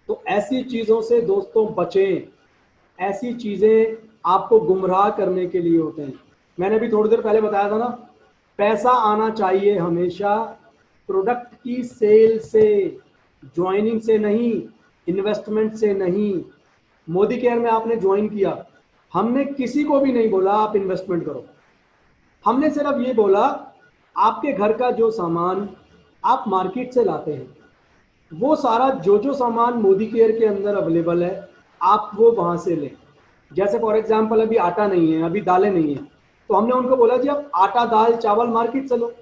तो ऐसी चीजों से दोस्तों बचें। ऐसी चीजें आपको गुमराह करने के लिए होते हैं। मैंने भी थोड़ी देर पहले बताया था ना, पैसा आना चाहिए हमेशा प्रोडक्ट की सेल से, ज्वाइनिंग से नहीं, इन्वेस्टमेंट से नहीं। मोदी केयर में आपने ज्वाइन किया, हमने किसी को भी नहीं बोला आप इन्वेस्टमेंट करो। हमने सिर्फ ये बोला आपके घर का जो सामान आप मार्केट से लाते हैं, वो सारा जो सामान मोदी केयर के अंदर अवेलेबल है आप वो वहाँ से लें। जैसे फॉर एग्जांपल अभी आटा नहीं है, अभी दालें नहीं है, तो हमने उनको बोला जी आप आटा, दाल, चावल मार्केट से लो।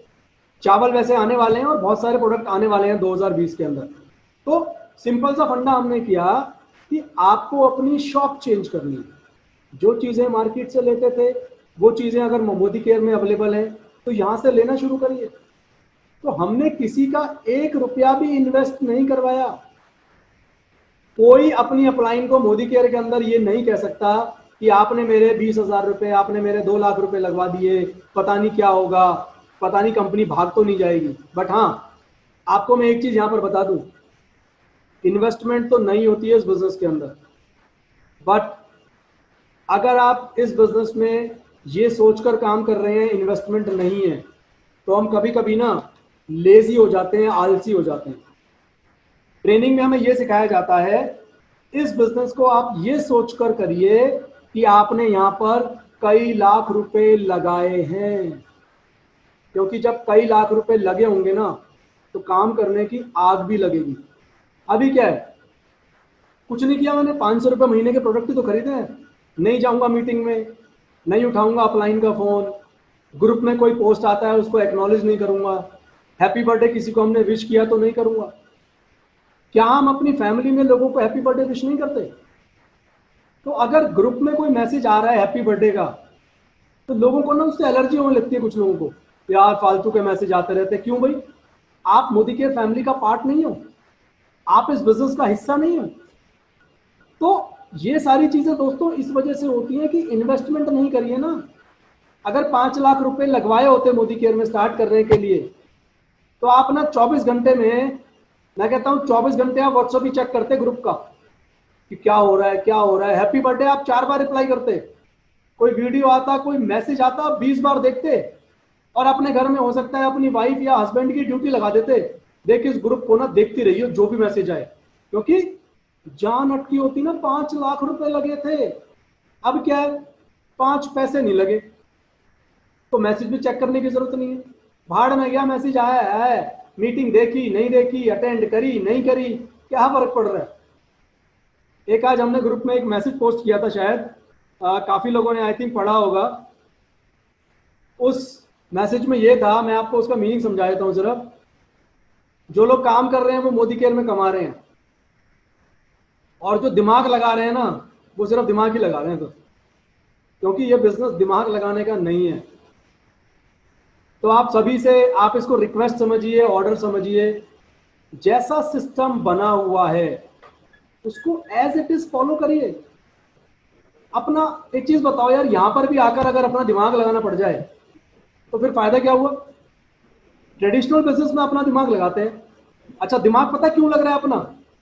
चावल वैसे आने वाले हैं और बहुत सारे प्रोडक्ट आने वाले हैं 2020 के अंदर। तो सिंपल सा फंडा हमने किया कि आपको अपनी शॉप चेंज करनी है। जो चीज़ें मार्केट से लेते थे वो चीज़ें अगर मोदी केयर में अवेलेबल हैं तो यहाँ से लेना शुरू करिए। तो हमने किसी का 1 रुपया भी इन्वेस्ट नहीं करवाया। कोई अपनी अपलाइन को मोदी केयर के अंदर ये नहीं कह सकता कि आपने मेरे 20,000 रुपये, आपने मेरे 2 लाख रुपए लगवा दिए, पता नहीं क्या होगा, पता नहीं कंपनी भाग तो नहीं जाएगी। बट हाँ, आपको मैं एक चीज़ यहाँ पर बता दूँ, इन्वेस्टमेंट तो नहीं होती है इस बिजनेस के अंदर, बट अगर आप इस बिजनेस में ये सोचकर काम कर रहे हैं इन्वेस्टमेंट नहीं है, तो हम कभी कभी ना लेजी हो जाते हैं, आलसी हो जाते हैं। ट्रेनिंग में हमें ये सिखाया जाता है इस बिजनेस को आप ये सोचकर करिए कि आपने यहाँ पर कई लाख रुपए लगाए हैं, क्योंकि जब कई लाख रुपए लगे होंगे ना तो काम करने की आग भी लगेगी। अभी क्या है, कुछ नहीं किया मैंने, 500 रुपये महीने के प्रोडक्ट तो खरीदे हैं, नहीं जाऊंगा मीटिंग में, नहीं उठाऊंगा अपलाइन का फोन, ग्रुप में कोई पोस्ट आता है उसको एक्नॉलेज नहीं करूंगा, हैप्पी बर्थडे किसी को हमने विश किया तो नहीं करूंगा। क्या हम अपनी फैमिली में लोगों को हैप्पी बर्थडे विश नहीं करते? तो अगर ग्रुप में कोई मैसेज आ रहा है हैप्पी बर्थडे का, तो लोगों को ना उससे एलर्जी होने लगती है। कुछ लोगों को यार फालतू के मैसेज आते रहते। क्यों भाई? आप मोदी केयर फैमिली का पार्ट नहीं हो, आप इस बिजनेस का हिस्सा नहीं हो। तो ये सारी चीजें दोस्तों इस वजह से होती हैं कि इन्वेस्टमेंट नहीं करिए ना। अगर 5 लाख रुपए लगवाए होते मोदी केयर में स्टार्ट करने के लिए, तो आप ना 24 घंटे में, मैं कहता हूँ 24 घंटे आप व्हाट्सएप ही चेक करते ग्रुप का कि क्या हो रहा है, क्या हो रहा है। हैप्पी बर्थडे आप 4 बार रिप्लाई करते, कोई वीडियो आता, कोई मैसेज आता 20 बार देखते, और अपने घर में हो सकता है अपनी वाइफ या हस्बैंड की ड्यूटी लगा देते, देख इस ग्रुप को ना देखती रहिए जो भी मैसेज आए, क्योंकि जान अटकी होती ना। 5 लाख रुपए लगे थे, अब क्या है 5 पैसे नहीं लगे, तो मैसेज भी चेक करने की जरूरत नहीं है। भाड़ में गया, मैसेज आया है, मीटिंग देखी नहीं देखी, अटेंड करी नहीं करी, क्या फर्क पड़ रहा है। एक आज हमने ग्रुप में एक मैसेज पोस्ट किया था, शायद काफी लोगों ने आई थिंक पढ़ा होगा। उस मैसेज में ये था, मैं आपको उसका मीनिंग समझा देता हूँ सिर्फ। जो लोग काम कर रहे हैं वो मोदी केयर में कमा रहे हैं, और जो दिमाग लगा रहे हैं ना वो सिर्फ दिमाग ही लगा रहे हैं, तो क्योंकि ये बिजनेस दिमाग लगाने का नहीं है। तो आप सभी से, आप इसको रिक्वेस्ट समझिए, ऑर्डर समझिए, जैसा सिस्टम बना हुआ है उसको एज इट इज फॉलो करिए। अपना एक चीज बताओ यार, यहां पर भी आकर अगर अपना दिमाग लगाना पड़ जाए तो फिर फायदा क्या हुआ? ट्रेडिशनल बिजनेस में अपना दिमाग लगाते हैं। अच्छा, दिमाग पता क्यों लग रहा है अपना?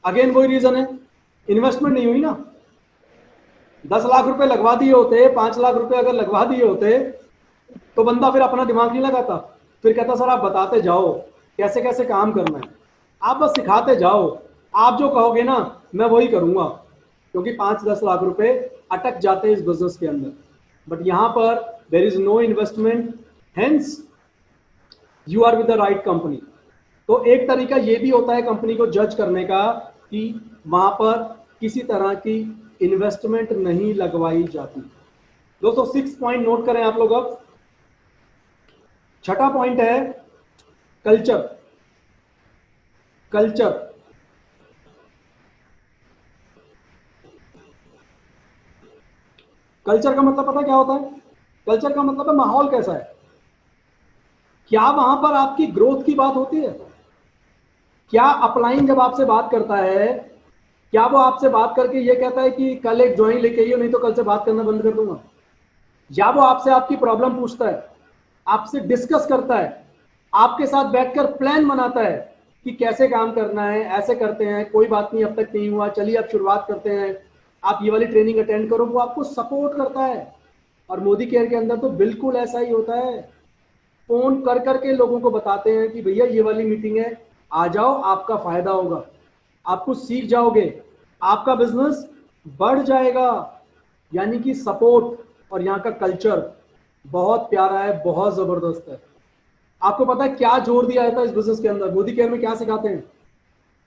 अगेन वही रीजन है, इन्वेस्टमेंट नहीं हुई ना। 10 लाख रुपए लगवा दिए होते, 5 लाख रुपए अगर लगवा दिए होते, तो बंदा फिर अपना दिमाग नहीं लगाता, फिर कहता सर आप बताते जाओ कैसे कैसे काम करना है, आप बस सिखाते जाओ, आप जो कहोगे ना मैं वही करूंगा। क्योंकि 5-10 लाख रुपए अटक जाते हैं इस बिजनेस के अंदर। बट यहां पर there is no investment, hence you are with the right company. तो एक तरीका ये भी होता है कंपनी को जज करने का कि वहां पर किसी तरह की इन्वेस्टमेंट नहीं लगवाई जाती। दोस्तों 6 पॉइंट नोट करें आप लोग। अब छठा पॉइंट है कल्चर। कल्चर कल्चर का मतलब पता क्या होता है? कल्चर का मतलब है माहौल कैसा है। क्या वहां पर आपकी ग्रोथ की बात होती है? क्या अपलाइन जब आपसे बात करता है, क्या वो आपसे बात करके ये कहता है कि कल एक ज्वाइन लेके आइए नहीं तो कल से बात करना बंद कर दूंगा? या वो आपसे आपकी प्रॉब्लम पूछता है, आपसे डिस्कस करता है, आपके साथ बैठकर प्लान बनाता है कि कैसे काम करना है, ऐसे करते हैं, कोई बात नहीं अब तक नहीं हुआ, चलिए अब शुरुआत करते हैं, आप ये वाली ट्रेनिंग अटेंड करो, वो आपको सपोर्ट करता है। और मोदी केयर के अंदर तो बिल्कुल ऐसा ही होता है। फोन कर करके लोगों को बताते हैं कि भैया ये वाली मीटिंग है, आ जाओ, आपका फायदा होगा, आप कुछ सीख जाओगे, आपका बिजनेस बढ़ जाएगा। यानी कि सपोर्ट। और यहाँ का कल्चर बहुत प्यारा है, बहुत जबरदस्त है। आपको पता है क्या जोर दिया जाता है इस बिजनेस के अंदर? मोदी केयर में क्या सिखाते हैं?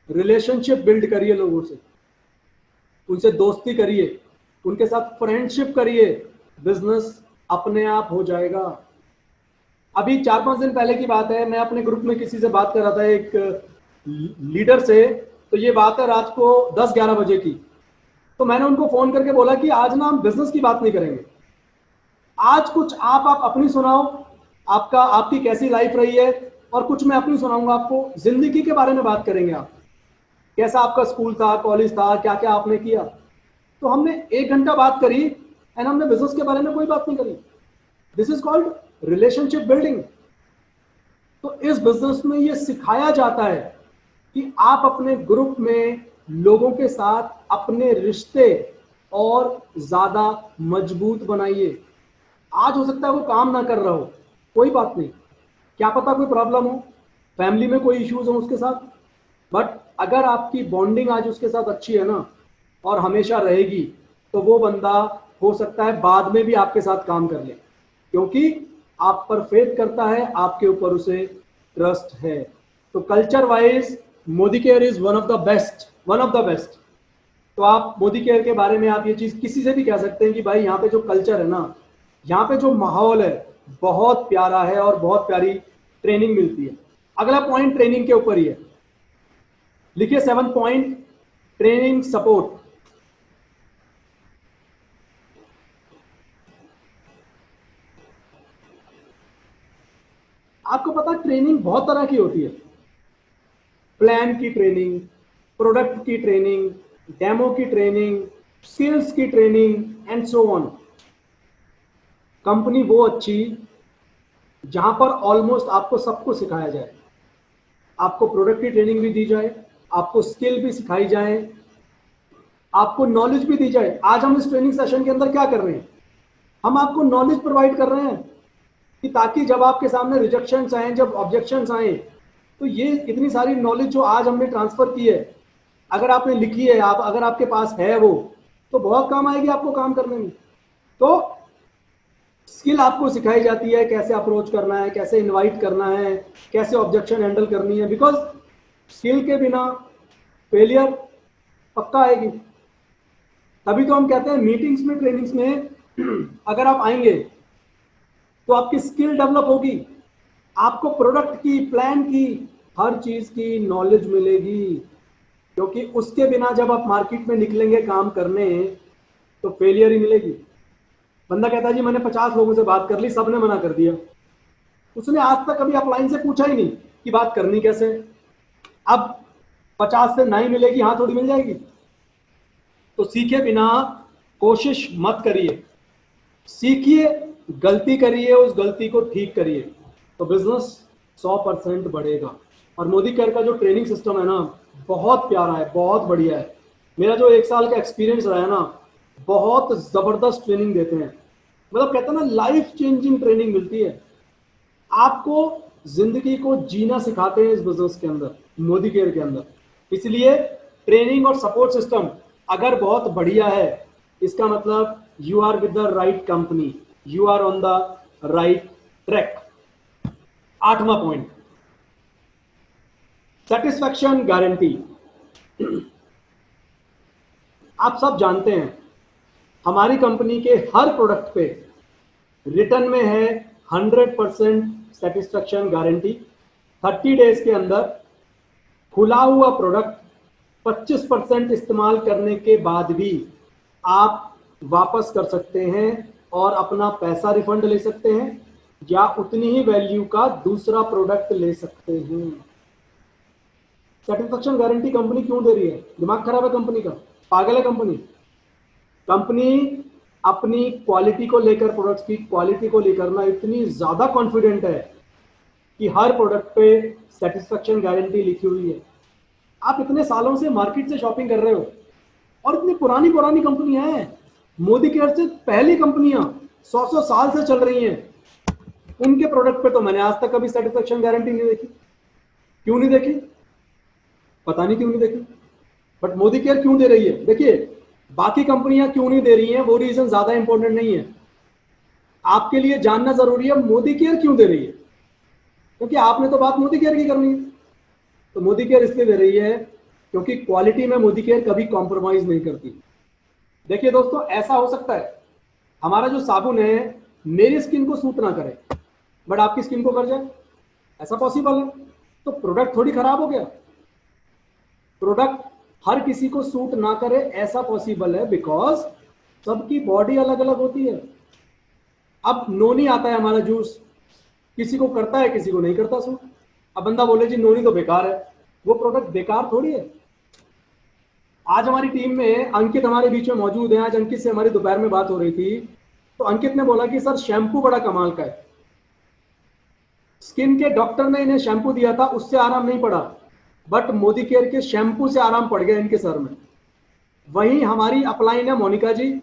रिलेशनशिप बिल्ड करिए लोगों से, उनसे दोस्ती करिए, उनके साथ फ्रेंडशिप करिए, बिजनेस अपने आप हो जाएगा। अभी 4-5 दिन पहले की बात है, मैं अपने ग्रुप में किसी से बात कर रहा था, एक लीडर से। तो ये बात है रात को 10-11 बजे की। तो मैंने उनको फोन करके बोला कि आज ना हम बिजनेस की बात नहीं करेंगे, आज कुछ आप अपनी सुनाओ, आपकी कैसी लाइफ रही है, और कुछ मैं अपनी सुनाऊंगा आपको, जिंदगी के बारे में बात करेंगे। आप कैसा आपका स्कूल था, कॉलेज था, क्या क्या आपने किया। तो हमने 1 घंटा बात करी एंड हमने बिजनेस के बारे में कोई बात नहीं करी। This is called relationship building. तो इस बिजनेस में ये सिखाया जाता है कि आप अपने ग्रुप में लोगों के साथ अपने रिश्ते और ज्यादा मजबूत बनाइए। आज हो सकता है वो काम ना कर रहा हो, कोई बात नहीं, क्या पता कोई प्रॉब्लम हो, फैमिली में कोई इश्यूज हो उसके साथ, बट अगर आपकी बॉन्डिंग आज उसके साथ अच्छी है ना, और हमेशा रहेगी, तो वो बंदा हो सकता है बाद में भी आपके साथ काम कर ले, क्योंकि आप पर फेथ करता है, आपके ऊपर उसे ट्रस्ट है। तो culture wise Modi care is one of the best, one of the best. तो आप मोदी केयर के बारे में आप ये चीज किसी से भी कह सकते हैं कि भाई यहाँ पे जो कल्चर है ना, यहाँ पे जो माहौल है बहुत प्यारा है और बहुत प्यारी ट्रेनिंग मिलती है। अगला पॉइंट ट्रेनिंग के ऊपर ही है, लिखिए 7 पॉइंट, ट्रेनिंग सपोर्ट। आपको पता है ट्रेनिंग बहुत तरह की होती है। प्लान की ट्रेनिंग, प्रोडक्ट की ट्रेनिंग, डेमो की ट्रेनिंग, स्किल्स की training and so on. Company वो अच्छी जहां पर ऑलमोस्ट आपको सब कुछ सिखाया जाए, आपको प्रोडक्ट की ट्रेनिंग भी दी जाए, आपको स्किल भी सिखाई जाए, आपको नॉलेज भी दी जाए। आज हम इस ट्रेनिंग सेशन के अंदर क्या कर रहे हैं? हम आपको नॉलेज प्रोवाइड कर रहे हैं कि ताकि जब आपके सामने रिजेक्शंस आए, जब ऑब्जेक्शंस आए, तो ये इतनी सारी नॉलेज जो आज हमने ट्रांसफर की है, अगर आपने लिखी है, आप अगर आपके पास है वो, तो बहुत काम आएगी आपको काम करने में। तो स्किल आपको सिखाई जाती है, कैसे अप्रोच करना है, कैसे इनवाइट करना है, कैसे ऑब्जेक्शन हैंडल करनी है, बिकॉज स्किल के बिना फेलियर पक्का आएगी। तभी तो हम कहते हैं मीटिंग्स में, ट्रेनिंग्स में अगर आप आएंगे तो आपकी स्किल डेवलप होगी, आपको प्रोडक्ट की, प्लान की, हर चीज की नॉलेज मिलेगी, क्योंकि उसके बिना जब आप मार्केट में निकलेंगे काम करने, तो फेलियर ही मिलेगी। बंदा कहता है जी मैंने 50 लोगों से बात कर ली, सबने मना कर दिया, उसने आज तक कभी अपलाइन से पूछा ही नहीं कि बात करनी कैसे। अब 50 से नहीं मिलेगी, हाँ थोड़ी मिल जाएगी। तो सीखे बिना कोशिश मत करिए, सीखिए, गलती करिए, उस गलती को ठीक करिए, तो बिजनेस 100% बढ़ेगा। और मोदी केयर का जो ट्रेनिंग सिस्टम है ना, बहुत प्यारा है, बहुत बढ़िया है। मेरा जो 1 साल का एक्सपीरियंस रहा है ना, बहुत जबरदस्त ट्रेनिंग देते हैं, मतलब कहते हैं ना लाइफ चेंजिंग ट्रेनिंग मिलती है। आपको जिंदगी को जीना सिखाते हैं इस बिजनेस के अंदर, मोदी केयर के अंदर। इसलिए ट्रेनिंग और सपोर्ट सिस्टम अगर बहुत बढ़िया है, इसका मतलब you are with the right company, you are on the right track. 8वां पॉइंट, सेटिस्फैक्शन गारंटी। आप सब जानते हैं हमारी कंपनी के हर प्रोडक्ट पे रिटर्न में है 100% सेटिस्फैक्शन गारंटी। 30 डेज के अंदर खुला हुआ प्रोडक्ट 25% इस्तेमाल करने के बाद भी आप वापस कर सकते हैं और अपना पैसा रिफंड ले सकते हैं या उतनी ही वैल्यू का दूसरा प्रोडक्ट ले सकते हैं। सेटिस्फैक्शन गारंटी कंपनी क्यों दे रही है? दिमाग खराब है कंपनी का? पागल है कंपनी? कंपनी अपनी क्वालिटी को लेकर, प्रोडक्ट्स की क्वालिटी को लेकर ना इतनी ज्यादा कॉन्फिडेंट है कि हर प्रोडक्ट पे सेटिस्फैक्शन गारंटी लिखी हुई है। आप इतने सालों से मार्केट से शॉपिंग कर रहे हो और इतनी पुरानी पुरानी कंपनियां हैं, मोदी केयर से पहली कंपनियां 100 साल से चल रही हैं, उनके प्रोडक्ट पे तो मैंने आज तक कभी सेटिस्फैक्शन गारंटी नहीं देखी। क्यों नहीं देखी? पता नहीं क्यों नहीं देखी, बट मोदी केयर क्यों दे रही है? देखिए, बाकी कंपनियां क्यों नहीं दे रही हैं वो रीजन ज्यादा इंपॉर्टेंट नहीं है, आपके लिए जानना जरूरी है मोदी केयर क्यों दे रही है, क्योंकि आपने तो बात मोदी केयर की करनी है। तो मोदी केयर इसलिए दे रही है क्योंकि क्वालिटी में मोदी केयर कभी कॉम्प्रोमाइज नहीं करती। देखिए दोस्तों, ऐसा हो सकता है हमारा जो साबुन है मेरी स्किन को सूट ना करे बट आपकी स्किन को कर जाए, ऐसा पॉसिबल है? तो प्रोडक्ट थोड़ी खराब हो गया। प्रोडक्ट हर किसी को सूट ना करे ऐसा पॉसिबल है बिकॉज सबकी बॉडी अलग अलग होती है। अब नोनी आता है हमारा जूस, किसी को करता है किसी को नहीं करता सूट। अब बंदा बोले जी नोनी तो बेकार है, वो प्रोडक्ट बेकार थोड़ी है। आज हमारी टीम में अंकित हमारे बीच में मौजूद है। आज अंकित से हमारी दोपहर में बात हो रही थी तो अंकित ने बोला कि सर शैम्पू बड़ा कमाल का है, स्किन के डॉक्टर ने इन्हें शैम्पू दिया था उससे आराम नहीं पड़ा, बट मोदी केयर के शैम्पू से आराम पड़ गया इनके सर में। वहीं हमारी अपलाइन है मोनिका जी,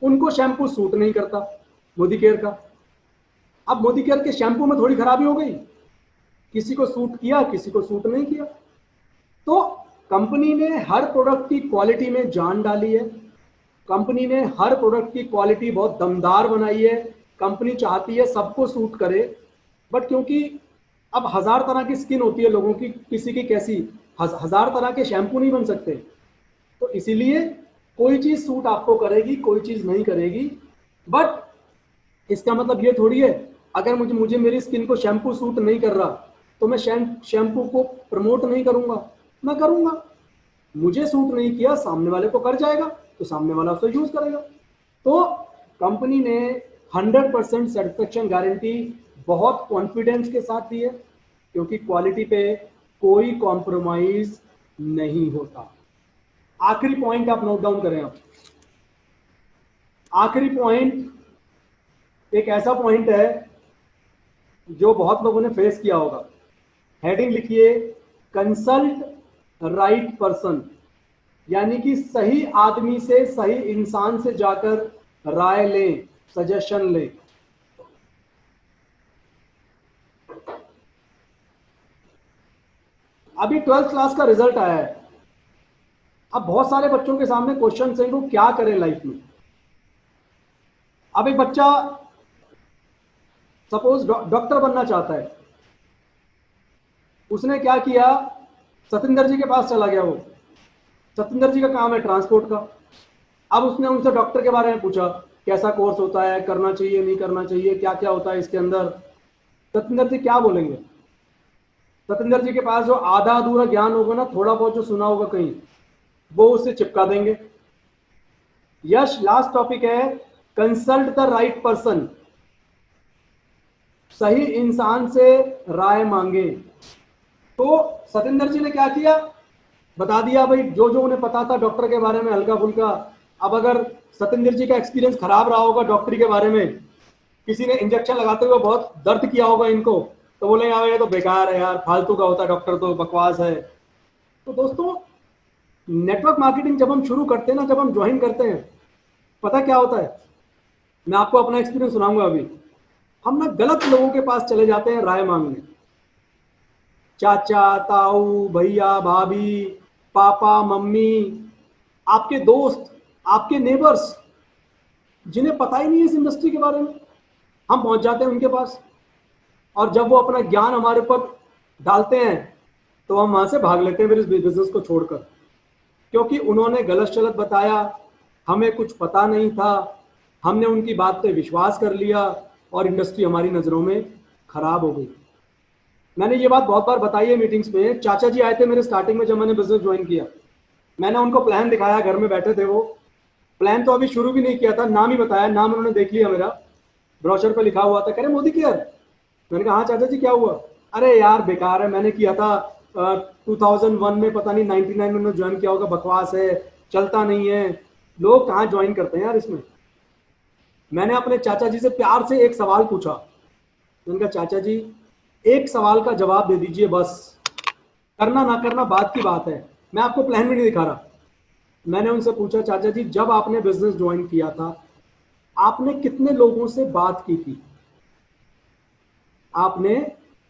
उनको शैम्पू सूट नहीं करता मोदी केयर का। अब मोदी केयर के शैम्पू में थोड़ी खराबी हो गई, किसी को सूट किया किसी को सूट नहीं किया। तो कंपनी ने हर प्रोडक्ट की क्वालिटी में जान डाली है, कंपनी ने हर प्रोडक्ट की क्वालिटी बहुत दमदार बनाई है। कंपनी चाहती है सबको सूट करे, बट क्योंकि अब 1000 तरह की स्किन होती है लोगों की, किसी की कैसी, 1000 तरह के शैम्पू नहीं बन सकते, तो इसीलिए कोई चीज सूट आपको करेगी कोई चीज नहीं करेगी। बट इसका मतलब ये थोड़ी है अगर मुझे मेरी स्किन को शैम्पू सूट नहीं कर रहा तो मैं शैम्पू को प्रमोट नहीं करूंगा, मैं करूंगा। मुझे सूट नहीं किया, सामने वाले को कर जाएगा तो सामने वाला उसको यूज करेगा। तो कंपनी ने 100% सेटिस्फैक्शन गारंटी बहुत कॉन्फिडेंस के साथ दी है क्योंकि क्वालिटी पे कोई कॉम्प्रोमाइज नहीं होता। आखिरी पॉइंट आप नोट डाउन करें। आप आखिरी पॉइंट एक ऐसा पॉइंट है जो बहुत लोगों ने फेस किया होगा। हेडिंग लिखिए, कंसल्ट राइट पर्सन, यानी कि सही आदमी से, सही इंसान से जाकर राय लें, सजेशन लें। अभी 12th क्लास का रिजल्ट आया है। अब बहुत सारे बच्चों के सामने क्वेश्चन है वो क्या करें लाइफ में। अब एक बच्चा सपोज डॉक्टर बनना चाहता है, उसने क्या किया, सतिंदर जी के पास चला गया। वो सतिंदर जी का काम है ट्रांसपोर्ट का। अब उसने उनसे डॉक्टर के बारे में पूछा, कैसा कोर्स होता है, करना चाहिए नहीं करना चाहिए, क्या क्या होता है इसके अंदर। सतिंदर जी क्या बोलेंगे? सतिंदर जी के पास जो आधा अधूरा ज्ञान होगा ना, थोड़ा बहुत जो सुना होगा कहीं, वो उससे चिपका देंगे। यश, लास्ट टॉपिक है, कंसल्ट द राइट पर्सन, सही इंसान से राय मांगे। तो सतिंदर जी ने क्या किया, बता दिया भाई जो जो उन्हें पता था डॉक्टर के बारे में हल्का फुल्का। अब अगर सतिंदर जी का एक्सपीरियंस खराब रहा होगा डॉक्टरी के बारे में, किसी ने इंजेक्शन लगाते हुए बहुत दर्द किया होगा इनको, तो बोले यार ये तो बेकार है यार, फालतू का होता है डॉक्टर, तो बकवास है। तो दोस्तों, नेटवर्क मार्केटिंग जब हम शुरू करते हैं ना, जब हम ज्वाइन करते हैं, पता क्या होता है, मैं आपको अपना एक्सपीरियंस सुनाऊंगा। अभी हम ना गलत लोगों के पास चले जाते हैं राय मांगने। चाचा, ताऊ, भैया, भाभी, पापा, मम्मी, आपके दोस्त, आपके नेबर्स, जिन्हें पता ही नहीं है इस इंडस्ट्री के बारे में, हम पहुंच जाते हैं उनके पास। और जब वो अपना ज्ञान हमारे ऊपर डालते हैं तो हम वहाँ से भाग लेते हैं फिर इस बिजनेस को छोड़कर, क्योंकि उन्होंने गलत शलत बताया, हमें कुछ पता नहीं था, हमने उनकी बात पे विश्वास कर लिया और इंडस्ट्री हमारी नज़रों में खराब हो गई। मैंने ये बात बहुत बार बताई है मीटिंग्स में। चाचा जी आए थे मेरे स्टार्टिंग में जब मैंने बिजनेस ज्वाइन किया, मैंने उनको प्लान दिखाया, घर में बैठे थे वो, प्लान तो अभी शुरू भी नहीं किया था, नाम ही बताया, नाम उन्होंने देख लिया मेरा, ब्रोशर पे लिखा हुआ था, कह रहे मोदी केयर। मैंने कहा हाँ चाचा जी क्या हुआ? अरे यार बेकार है, मैंने किया था 2001 में, पता नहीं 99 में उन्होंने ज्वाइन किया होगा, बकवास है, चलता नहीं है, लोग कहाँ ज्वाइन करते हैं यार इसमें। मैंने अपने चाचा जी से प्यार से एक सवाल पूछा, मैंने कहा चाचा जी एक सवाल का जवाब दे दीजिए बस, करना ना करना बात की बात है, मैं आपको प्लान भी नहीं दिखा रहा। मैंने उनसे पूछा चाचा जी जब आपने बिजनेस ज्वाइन किया था आपने कितने लोगों से बात की थी? आपने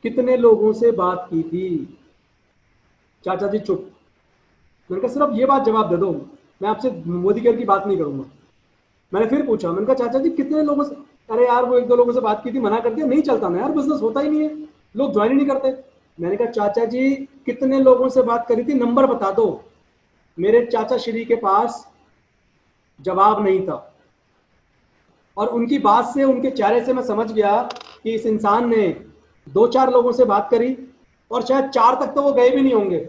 कितने लोगों से बात की थी? चाचा जी चुप। मैंने कहा सिर्फ ये बात जवाब दे दो, मैं आपसे मोदी केयर की बात नहीं करूंगा। मैंने फिर पूछा, मैंने कहा चाचा जी कितने लोगों से? अरे यार वो एक दो लोगों से बात की थी, मना कर दिया, नहीं चलता ना यार, बिजनेस होता ही नहीं है, लोग ज्वाइन ही नहीं करते। मैंने कहा चाचा जी कितने लोगों से बात करी थी, नंबर बता दो। मेरे चाचा श्री के पास जवाब नहीं था, और उनकी बात से, उनके चेहरे से मैं समझ गया कि इस इंसान ने दो चार लोगों से बात करी और शायद चार तक तो वो गए भी नहीं होंगे,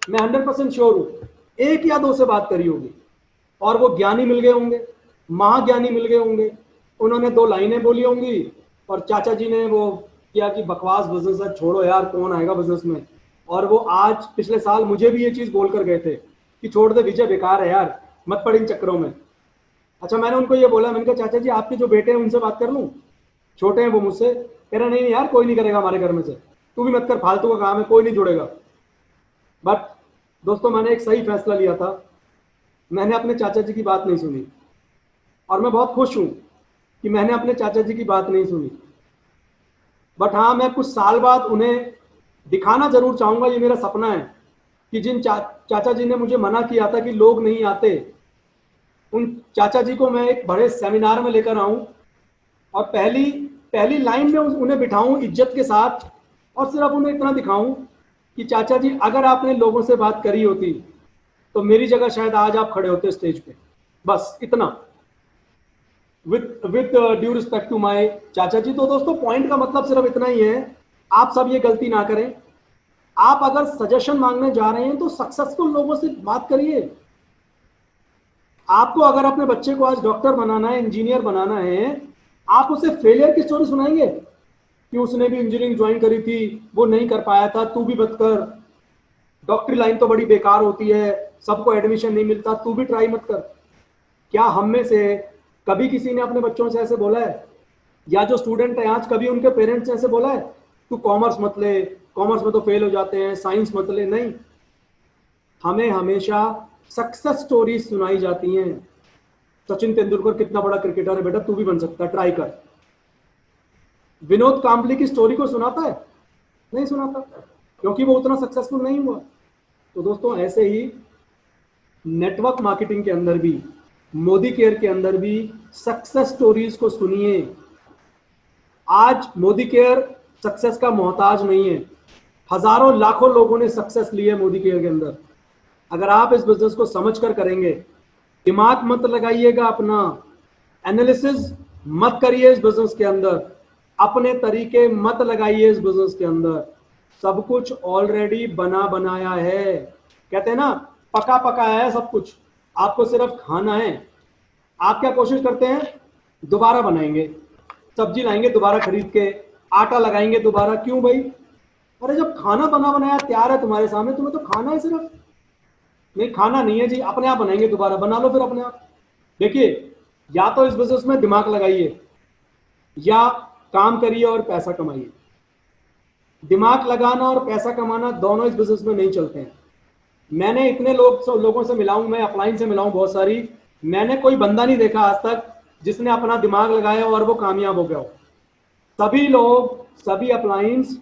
मैं 100% श्योर हूं, एक या दो से बात करी होगी, और वो ज्ञानी मिल गए होंगे, महाज्ञानी मिल गए होंगे, उन्होंने दो लाइनें बोली होंगी और चाचा जी ने वो किया कि बकवास बिजनेस है, छोड़ो यार कौन आएगा बिजनेस में। और वो आज पिछले साल मुझे भी ये चीज बोल कर गए थे कि छोड़ दे विजय, बेकार है यार, मत पड़ इन चक्करों में। अच्छा मैंने उनको ये बोला, मैंने कहा चाचा जी आपके जो बेटे हैं उनसे बात कर लूं, छोटे हैं वो मुझसे। कह रहे नहीं यार कोई नहीं करेगा हमारे घर में से, तू भी मत कर, फालतू का काम है, कोई नहीं जुड़ेगा। बट दोस्तों मैंने एक सही फैसला लिया था, मैंने अपने चाचा जी की बात नहीं सुनी, और मैं बहुत खुश हूं कि मैंने अपने चाचा जी की बात नहीं सुनी। बट हाँ मैं कुछ साल बाद उन्हें दिखाना जरूर चाहूंगा, ये मेरा सपना है कि जिन चाचा जी ने मुझे मना किया था कि लोग नहीं आते, उन चाचा जी को मैं एक बड़े सेमिनार में लेकर आऊं और पहली पहली लाइन में उन्हें बिठाऊं इज्जत के साथ, और सिर्फ उन्हें इतना दिखाऊं कि चाचा जी अगर आपने लोगों से बात करी होती तो मेरी जगह शायद आज आप खड़े होते स्टेज पे, बस इतना। With due respect to my chacha ji. तो दोस्तों पॉइंट का मतलब सिर्फ इतना ही है, आप सब ये गलती ना करें। आप अगर सजेशन मांगने जा रहे हैं तो सक्सेसफुल लोगों से बात करिए। आपको अगर अपने बच्चे को आज डॉक्टर बनाना है, इंजीनियर बनाना है, आप उसे फेलियर की स्टोरी सुनाएंगे कि उसने भी इंजीनियरिंग ज्वाइन करी थी, वो नहीं कर पाया था, तू भी मत कर, डॉक्टरी लाइन तो बड़ी बेकार होती है, सबको एडमिशन नहीं मिलता, तू भी ट्राई मत कर। क्या हम में से कभी किसी ने अपने बच्चों से ऐसे बोला है? या जो स्टूडेंट है आज, कभी उनके पेरेंट्स ने ऐसे बोला है तू कॉमर्स मत ले, कॉमर्स में तो फेल हो जाते हैं, साइंस मत ले? नहीं, हमें हमेशा सक्सेस स्टोरी सुनाई जाती हैं। सचिन तेंदुलकर कितना बड़ा क्रिकेटर है बेटा, तू भी बन सकता है, ट्राई कर। विनोद कांबली की स्टोरी को सुनाता है? नहीं सुनाता, क्योंकि वो उतना सक्सेसफुल नहीं हुआ। तो दोस्तों ऐसे ही नेटवर्क मार्केटिंग के अंदर भी, मोदी केयर के अंदर भी सक्सेस स्टोरीज को सुनिए। आज मोदी केयर सक्सेस का मोहताज नहीं है, हजारों लाखों लोगों ने सक्सेस ली है मोदी केयर के अंदर। अगर आप इस बिजनेस को समझ कर करेंगे, दिमाग मत लगाइएगा अपना, एनालिसिस मत करिए इस बिजनेस के अंदर, अपने तरीके मत लगाइए इस बिजनेस के अंदर, सब कुछ ऑलरेडी बना बनाया है। कहते हैं ना पका पका है सब कुछ, आपको सिर्फ खाना है। आप क्या कोशिश करते हैं? दोबारा बनाएंगे, सब्जी लाएंगे दोबारा खरीद के, आटा लगाएंगे दोबारा। क्यों भाई? अरे जब खाना बना बनाया तैयार है तुम्हारे सामने, तुम्हें तो खाना है सिर्फ। नहीं खाना नहीं है जी, अपने आप बनाएंगे, दोबारा बना लो फिर अपने आप। देखिए, या तो इस बिजनेस में दिमाग लगाइए या काम करिए और पैसा कमाइए। दिमाग लगाना और पैसा कमाना दोनों इस बिजनेस में नहीं चलते हैं। मैंने इतने लोगों से मिला हूं, मैं अपलाइन से मिला हूं बहुत सारी, मैंने कोई बंदा नहीं देखा आज तक जिसने अपना दिमाग लगाया और वो कामयाब हो गया हो। सभी लोग, सभी अपलाइंस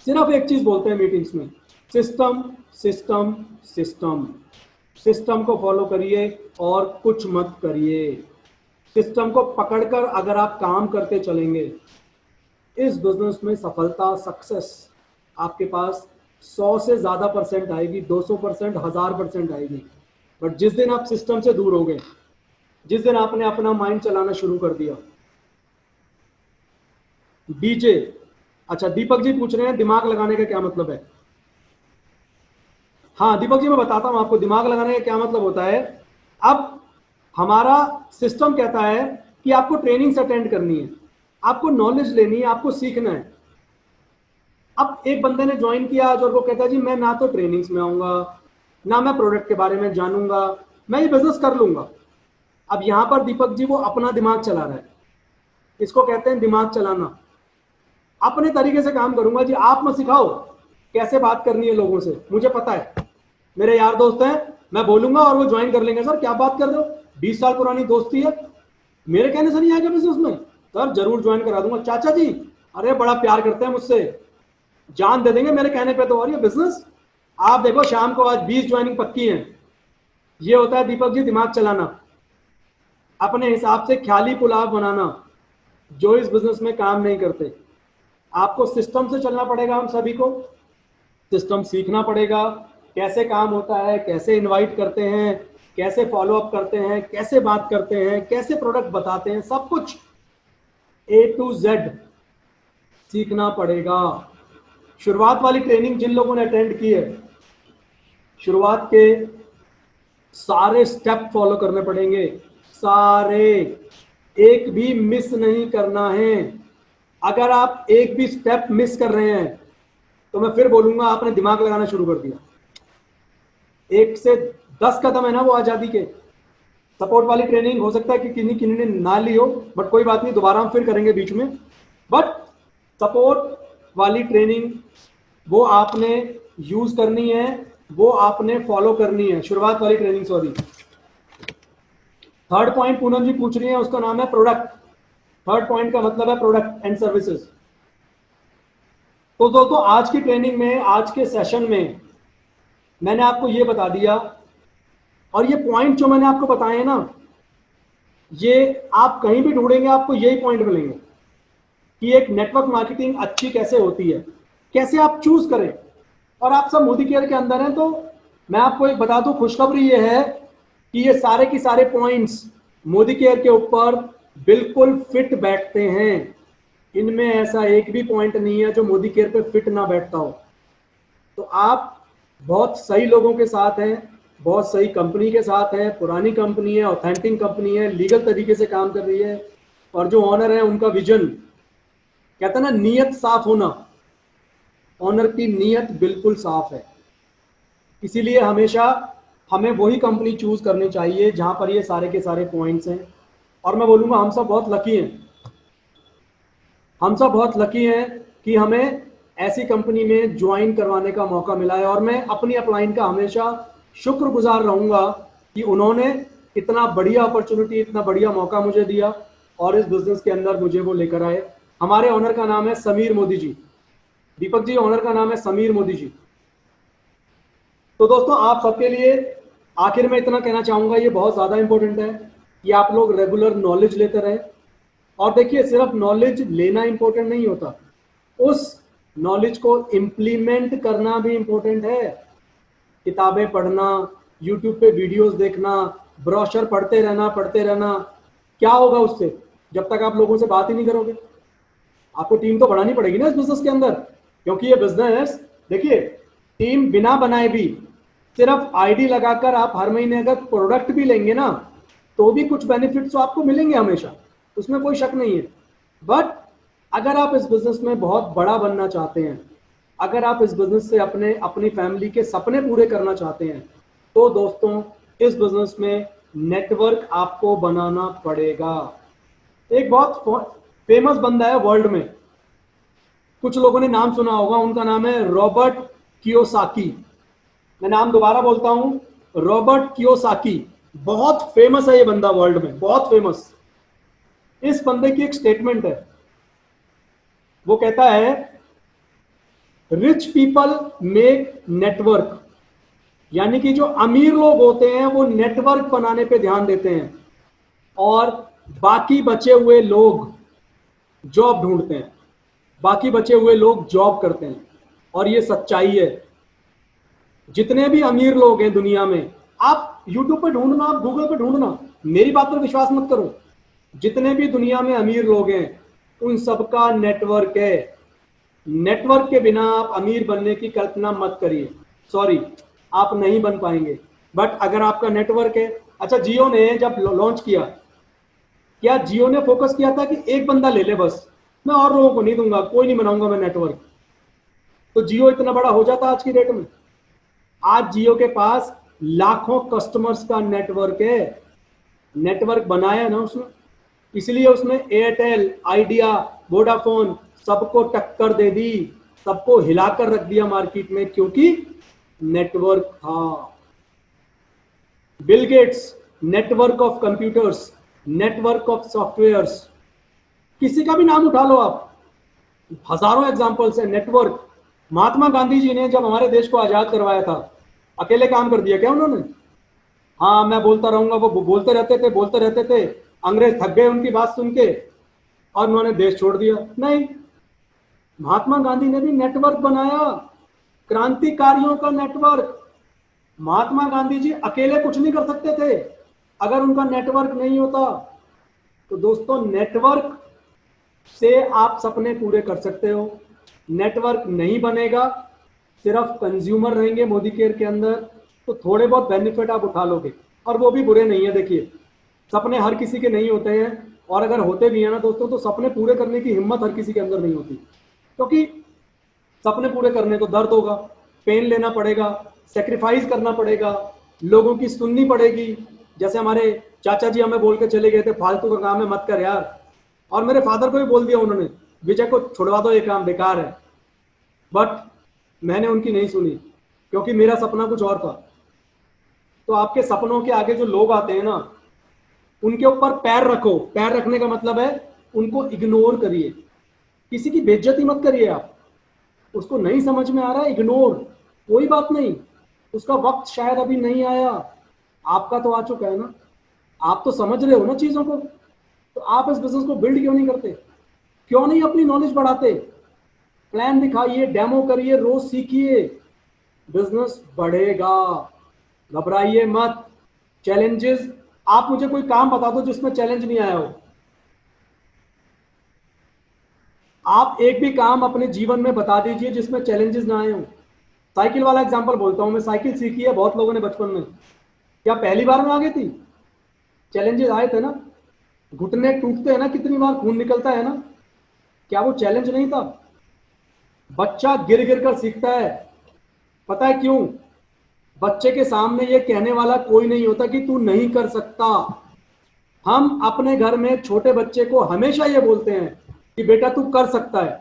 सिर्फ एक चीज बोलते हैं मीटिंग्स में, सिस्टम सिस्टम सिस्टम। सिस्टम को फॉलो करिए और कुछ मत करिए। सिस्टम को पकड़कर अगर आप काम करते चलेंगे, इस बिजनेस में सफलता, सक्सेस आपके पास 100 से ज़्यादा परसेंट आएगी, 200%, 1000% आएगी। बट जिस दिन आप सिस्टम से दूर हो गए, जिस दिन आपने अपना माइंड चलाना शुरू कर दिया। डीजे, अच्छा दीपक जी पूछ रहे हैं दिमाग लगाने का क्या मतलब है। हाँ दीपक जी, मैं बताता हूं आपको दिमाग लगाने का क्या मतलब होता है। अब हमारा सिस्टम कहता है कि आपको ट्रेनिंग्स अटेंड करनी है, आपको नॉलेज लेनी है, आपको सीखना है। अब एक बंदे ने ज्वाइन किया आज और वो कहता है जी मैं ना तो ट्रेनिंग्स में आऊंगा, ना मैं प्रोडक्ट के बारे में जानूंगा, मैं ये बिजनेस कर लूंगा। अब यहां पर दीपक जी वो अपना दिमाग चला रहा है, इसको कहते हैं दिमाग चलाना। अपने तरीके से काम करूंगा जी, आप मत सिखाओ कैसे बात करनी है लोगों से, मुझे पता है, मेरे यार दोस्त हैं, मैं बोलूंगा और वो ज्वाइन कर लेंगे। सर क्या बात कर रहे हो, 20 साल पुरानी दोस्ती है, मेरे कहने से नहीं आएगा बिजनेस में, सर जरूर ज्वाइन करा दूंगा। चाचा जी अरे बड़ा प्यार करते हैं मुझसे, जान दे देंगे मेरे कहने पे तो। और ये बिजनेस आप देखो शाम को आज 20 ज्वाइनिंग पक्की है। ये होता है दीपक जी दिमाग चलाना, अपने हिसाब से ख्याली पुलाव बनाना, जो इस बिजनेस में काम नहीं करते। आपको सिस्टम से चलना पड़ेगा, हम सभी को सिस्टम सीखना पड़ेगा, कैसे काम होता है, कैसे इनवाइट करते हैं, कैसे फॉलो अप करते हैं, कैसे बात करते हैं, कैसे प्रोडक्ट बताते हैं, सब कुछ A to Z सीखना पड़ेगा। शुरुआत वाली ट्रेनिंग जिन लोगों ने अटेंड की है, शुरुआत के सारे स्टेप फॉलो करने पड़ेंगे, सारे, एक भी मिस नहीं करना है। अगर आप एक भी स्टेप मिस कर रहे हैं तो मैं फिर बोलूंगा आपने दिमाग लगाना शुरू कर दिया। 1 से 10 कदम है ना वो आजादी के। सपोर्ट वाली ट्रेनिंग हो सकता है कि किन्हीं किन्हीं ने ना ली हो, बट कोई बात नहीं, दोबारा हम फिर करेंगे बीच में। बट सपोर्ट वाली ट्रेनिंग वो आपने यूज करनी है, वो आपने फॉलो करनी है, शुरुआत वाली training. Sorry, third point Poonam ji पूछ रही है, उसका नाम है प्रोडक्ट। थर्ड पॉइंट का मतलब है प्रोडक्ट एंड सर्विसेज। तो दोस्तों आज की ट्रेनिंग में, आज के सेशन में मैंने आपको ये बता दिया, और ये पॉइंट जो मैंने आपको बताए हैं ना, ये आप कहीं भी ढूंढेंगे आपको यही पॉइंट मिलेंगे कि एक नेटवर्क मार्केटिंग अच्छी कैसे होती है, कैसे आप चूज करें। और आप सब मोदी केयर के अंदर हैं, तो मैं आपको एक बता दूं, खुशखबरी ये है कि ये सारे की सारे पॉइंट्स मोदी केयर के ऊपर बिल्कुल फिट बैठते हैं। इनमें ऐसा एक भी पॉइंट नहीं है जो मोदी केयर पे फिट ना बैठता हो। तो आप बहुत सही लोगों के साथ हैं, बहुत सही कंपनी के साथ हैं, पुरानी कंपनी है, ऑथेंटिक कंपनी है, लीगल तरीके से काम कर रही है, और जो ऑनर है उनका विजन, कहते हैं ना नीयत साफ होना, ऑनर की नीयत बिल्कुल साफ है। इसीलिए हमेशा हमें वही कंपनी चूज करनी चाहिए जहां पर ये सारे के सारे पॉइंट्स हैं। और मैं बोलूंगा हम सब बहुत लकी हैं, हम सब बहुत लकी हैं कि हमें ऐसी कंपनी में ज्वाइन करवाने का मौका मिला है। और मैं अपनी अपलाइन का हमेशा शुक्रगुजार रहूंगा कि उन्होंने इतना बढ़िया अपॉर्चुनिटी, इतना बढ़िया मौका मुझे दिया और इस बिजनेस के अंदर मुझे वो लेकर आए। हमारे ऑनर का नाम है समीर मोदी जी। दीपक जी ऑनर का नाम है समीर मोदी जी। तो दोस्तों आप सबके लिए आखिर में इतना कहना चाहूंगा, ये बहुत ज़्यादा इंपॉर्टेंट है कि आप लोग रेगुलर नॉलेज लेते रहें। और देखिए सिर्फ नॉलेज लेना इंपॉर्टेंट नहीं होता, उस नॉलेज को इम्प्लीमेंट करना भी इंपॉर्टेंट है। किताबें पढ़ना, यूट्यूब पे वीडियोस देखना, ब्रोशर पढ़ते रहना, क्या होगा उससे जब तक आप लोगों से बात ही नहीं करोगे। आपको टीम तो बढ़ानी पड़ेगी ना इस बिजनेस के अंदर, क्योंकि ये बिजनेस, देखिए टीम बिना बनाए भी, सिर्फ आईडी लगाकर आप हर महीने अगर प्रोडक्ट भी लेंगे ना, तो भी कुछ बेनिफिट्स तो आपको मिलेंगे हमेशा, उसमें कोई शक नहीं है। बट अगर आप इस बिजनेस में बहुत बड़ा बनना चाहते हैं, अगर आप इस बिजनेस से अपनी फैमिली के सपने पूरे करना चाहते हैं, तो दोस्तों इस बिजनेस में नेटवर्क आपको बनाना पड़ेगा। एक बहुत फेमस बंदा है वर्ल्ड में, कुछ लोगों ने नाम सुना होगा, उनका नाम है रॉबर्ट कियोसाकी। मैं नाम दोबारा बोलता हूं, रॉबर्ट कियोसाकी। बहुत फेमस है ये बंदा वर्ल्ड में, बहुत फेमस। इस बंदे की एक स्टेटमेंट है, वो कहता है रिच पीपल मेक नेटवर्क, यानी कि जो अमीर लोग होते हैं वो नेटवर्क बनाने पे ध्यान देते हैं, और बाकी बचे हुए लोग जॉब ढूंढते हैं, बाकी बचे हुए लोग जॉब करते हैं। और ये सच्चाई है, जितने भी अमीर लोग हैं दुनिया में, आप यूट्यूब पे ढूंढना, आप गूगल पे ढूंढना, मेरी बात पर विश्वास मत करो, जितने भी दुनिया में अमीर लोग हैं उन सबका नेटवर्क है। नेटवर्क के बिना आप अमीर बनने की कल्पना मत करिए, सॉरी, आप नहीं बन पाएंगे। बट अगर आपका नेटवर्क है, अच्छा जियो ने जब लॉन्च किया, क्या जियो ने फोकस किया था कि एक बंदा ले ले बस, मैं और लोगों को नहीं दूंगा, कोई नहीं बनाऊंगा मैं नेटवर्क, तो जियो इतना बड़ा हो जाता आज की डेट में? आज जियो के पास लाखों कस्टमर्स का नेटवर्क है, नेटवर्क बनाया ना उसने, इसलिए उसने एयरटेल, आइडिया, वोडाफोन सबको टक्कर दे दी, सबको हिलाकर रख दिया मार्केट में, क्योंकि नेटवर्क था। Bill Gates, network of computers, network of softwares, किसी का भी नाम उठा लो आप, हजारों एग्जांपल्स है नेटवर्क। महात्मा गांधी जी ने जब हमारे देश को आजाद करवाया था, अकेले काम कर दिया क्या उन्होंने? हाँ मैं बोलता रहूंगा, वो बोलते रहते थे, अंग्रेज थक गए उनकी बात सुन के और उन्होंने देश छोड़ दिया? नहीं, महात्मा गांधी ने भी नेटवर्क बनाया, क्रांतिकारियों का नेटवर्क। महात्मा गांधी जी अकेले कुछ नहीं कर सकते थे अगर उनका नेटवर्क नहीं होता। तो दोस्तों, नेटवर्क से आप सपने पूरे कर सकते हो। नेटवर्क नहीं बनेगा, सिर्फ कंज्यूमर रहेंगे मोदी केयर के अंदर, तो थोड़े बहुत बेनिफिट आप उठा लोगे, और वो भी बुरे नहीं है। देखिए, सपने हर किसी के नहीं होते हैं, और अगर होते भी हैं ना दोस्तों, तो सपने पूरे करने की हिम्मत हर किसी के अंदर नहीं होती, क्योंकि सपने पूरे करने को दर्द होगा, पेन लेना पड़ेगा, सेक्रीफाइस करना पड़ेगा, लोगों की सुननी पड़ेगी। जैसे हमारे चाचा जी हमें बोल के चले गए थे, फालतू का काम है मत कर यार, और मेरे फादर को भी बोल दिया उन्होंने, विजय को छुड़वा दो, ये काम बेकार है। बट मैंने उनकी नहीं सुनी, क्योंकि मेरा सपना कुछ और था। तो आपके सपनों के आगे जो लोग आते हैं ना, उनके ऊपर पैर रखो। पैर रखने का मतलब है उनको इग्नोर करिए, किसी की बेइज्जती मत करिए। आप उसको नहीं समझ में आ रहा है, इग्नोर, कोई बात नहीं, उसका वक्त शायद अभी नहीं आया, आपका तो आ चुका है ना, आप तो समझ रहे हो ना चीजों को। तो आप इस बिजनेस को बिल्ड क्यों नहीं करते? क्यों नहीं अपनी नॉलेज बढ़ाते? प्लान दिखाइए, डेमो करिए, रोज सीखिए, बिजनेस बढ़ेगा। घबराइए मत। चैलेंजेस, आप मुझे कोई काम बता दो जिसमें चैलेंज नहीं आया हो। आप एक भी काम अपने जीवन में बता दीजिए जिसमें चैलेंजेस ना आए हो। साइकिल वाला एग्जांपल बोलता हूं मैं, साइकिल सीखी है बहुत लोगों ने बचपन में, क्या पहली बार में आ गई थी? चैलेंजेस आए थे ना, घुटने टूटते हैं ना, कितनी बार खून निकलता है ना, क्या वो चैलेंज नहीं था? बच्चा गिर गिर कर सीखता है, पता है क्यों? बच्चे के सामने ये कहने वाला कोई नहीं होता कि तू नहीं कर सकता। हम अपने घर में छोटे बच्चे को हमेशा ये बोलते हैं कि बेटा तू कर सकता है,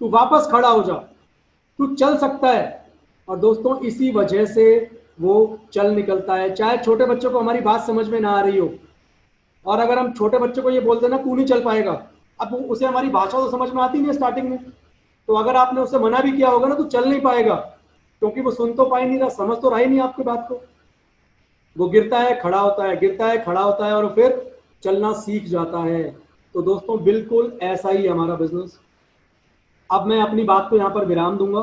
तू वापस खड़ा हो जा, तू चल सकता है। और दोस्तों, इसी वजह से वो चल निकलता है, चाहे छोटे बच्चों को हमारी बात समझ में ना आ रही हो। और अगर हम छोटे बच्चों को ये बोल देना तू नहीं चल पाएगा, अब उसे हमारी भाषा तो समझ में आती नहीं है स्टार्टिंग में, तो अगर आपने उससे मना भी किया होगा ना, तो चल नहीं पाएगा, क्योंकि वो सुन तो पा ही नहीं रहा, समझ तो रहा ही नहीं आपकी बात को। वो गिरता है, खड़ा होता है, गिरता है, खड़ा होता है, और फिर चलना सीख जाता है। तो दोस्तों, बिल्कुल ऐसा ही है हमारा बिजनेस। अब मैं अपनी बात को यहाँ पर विराम दूंगा।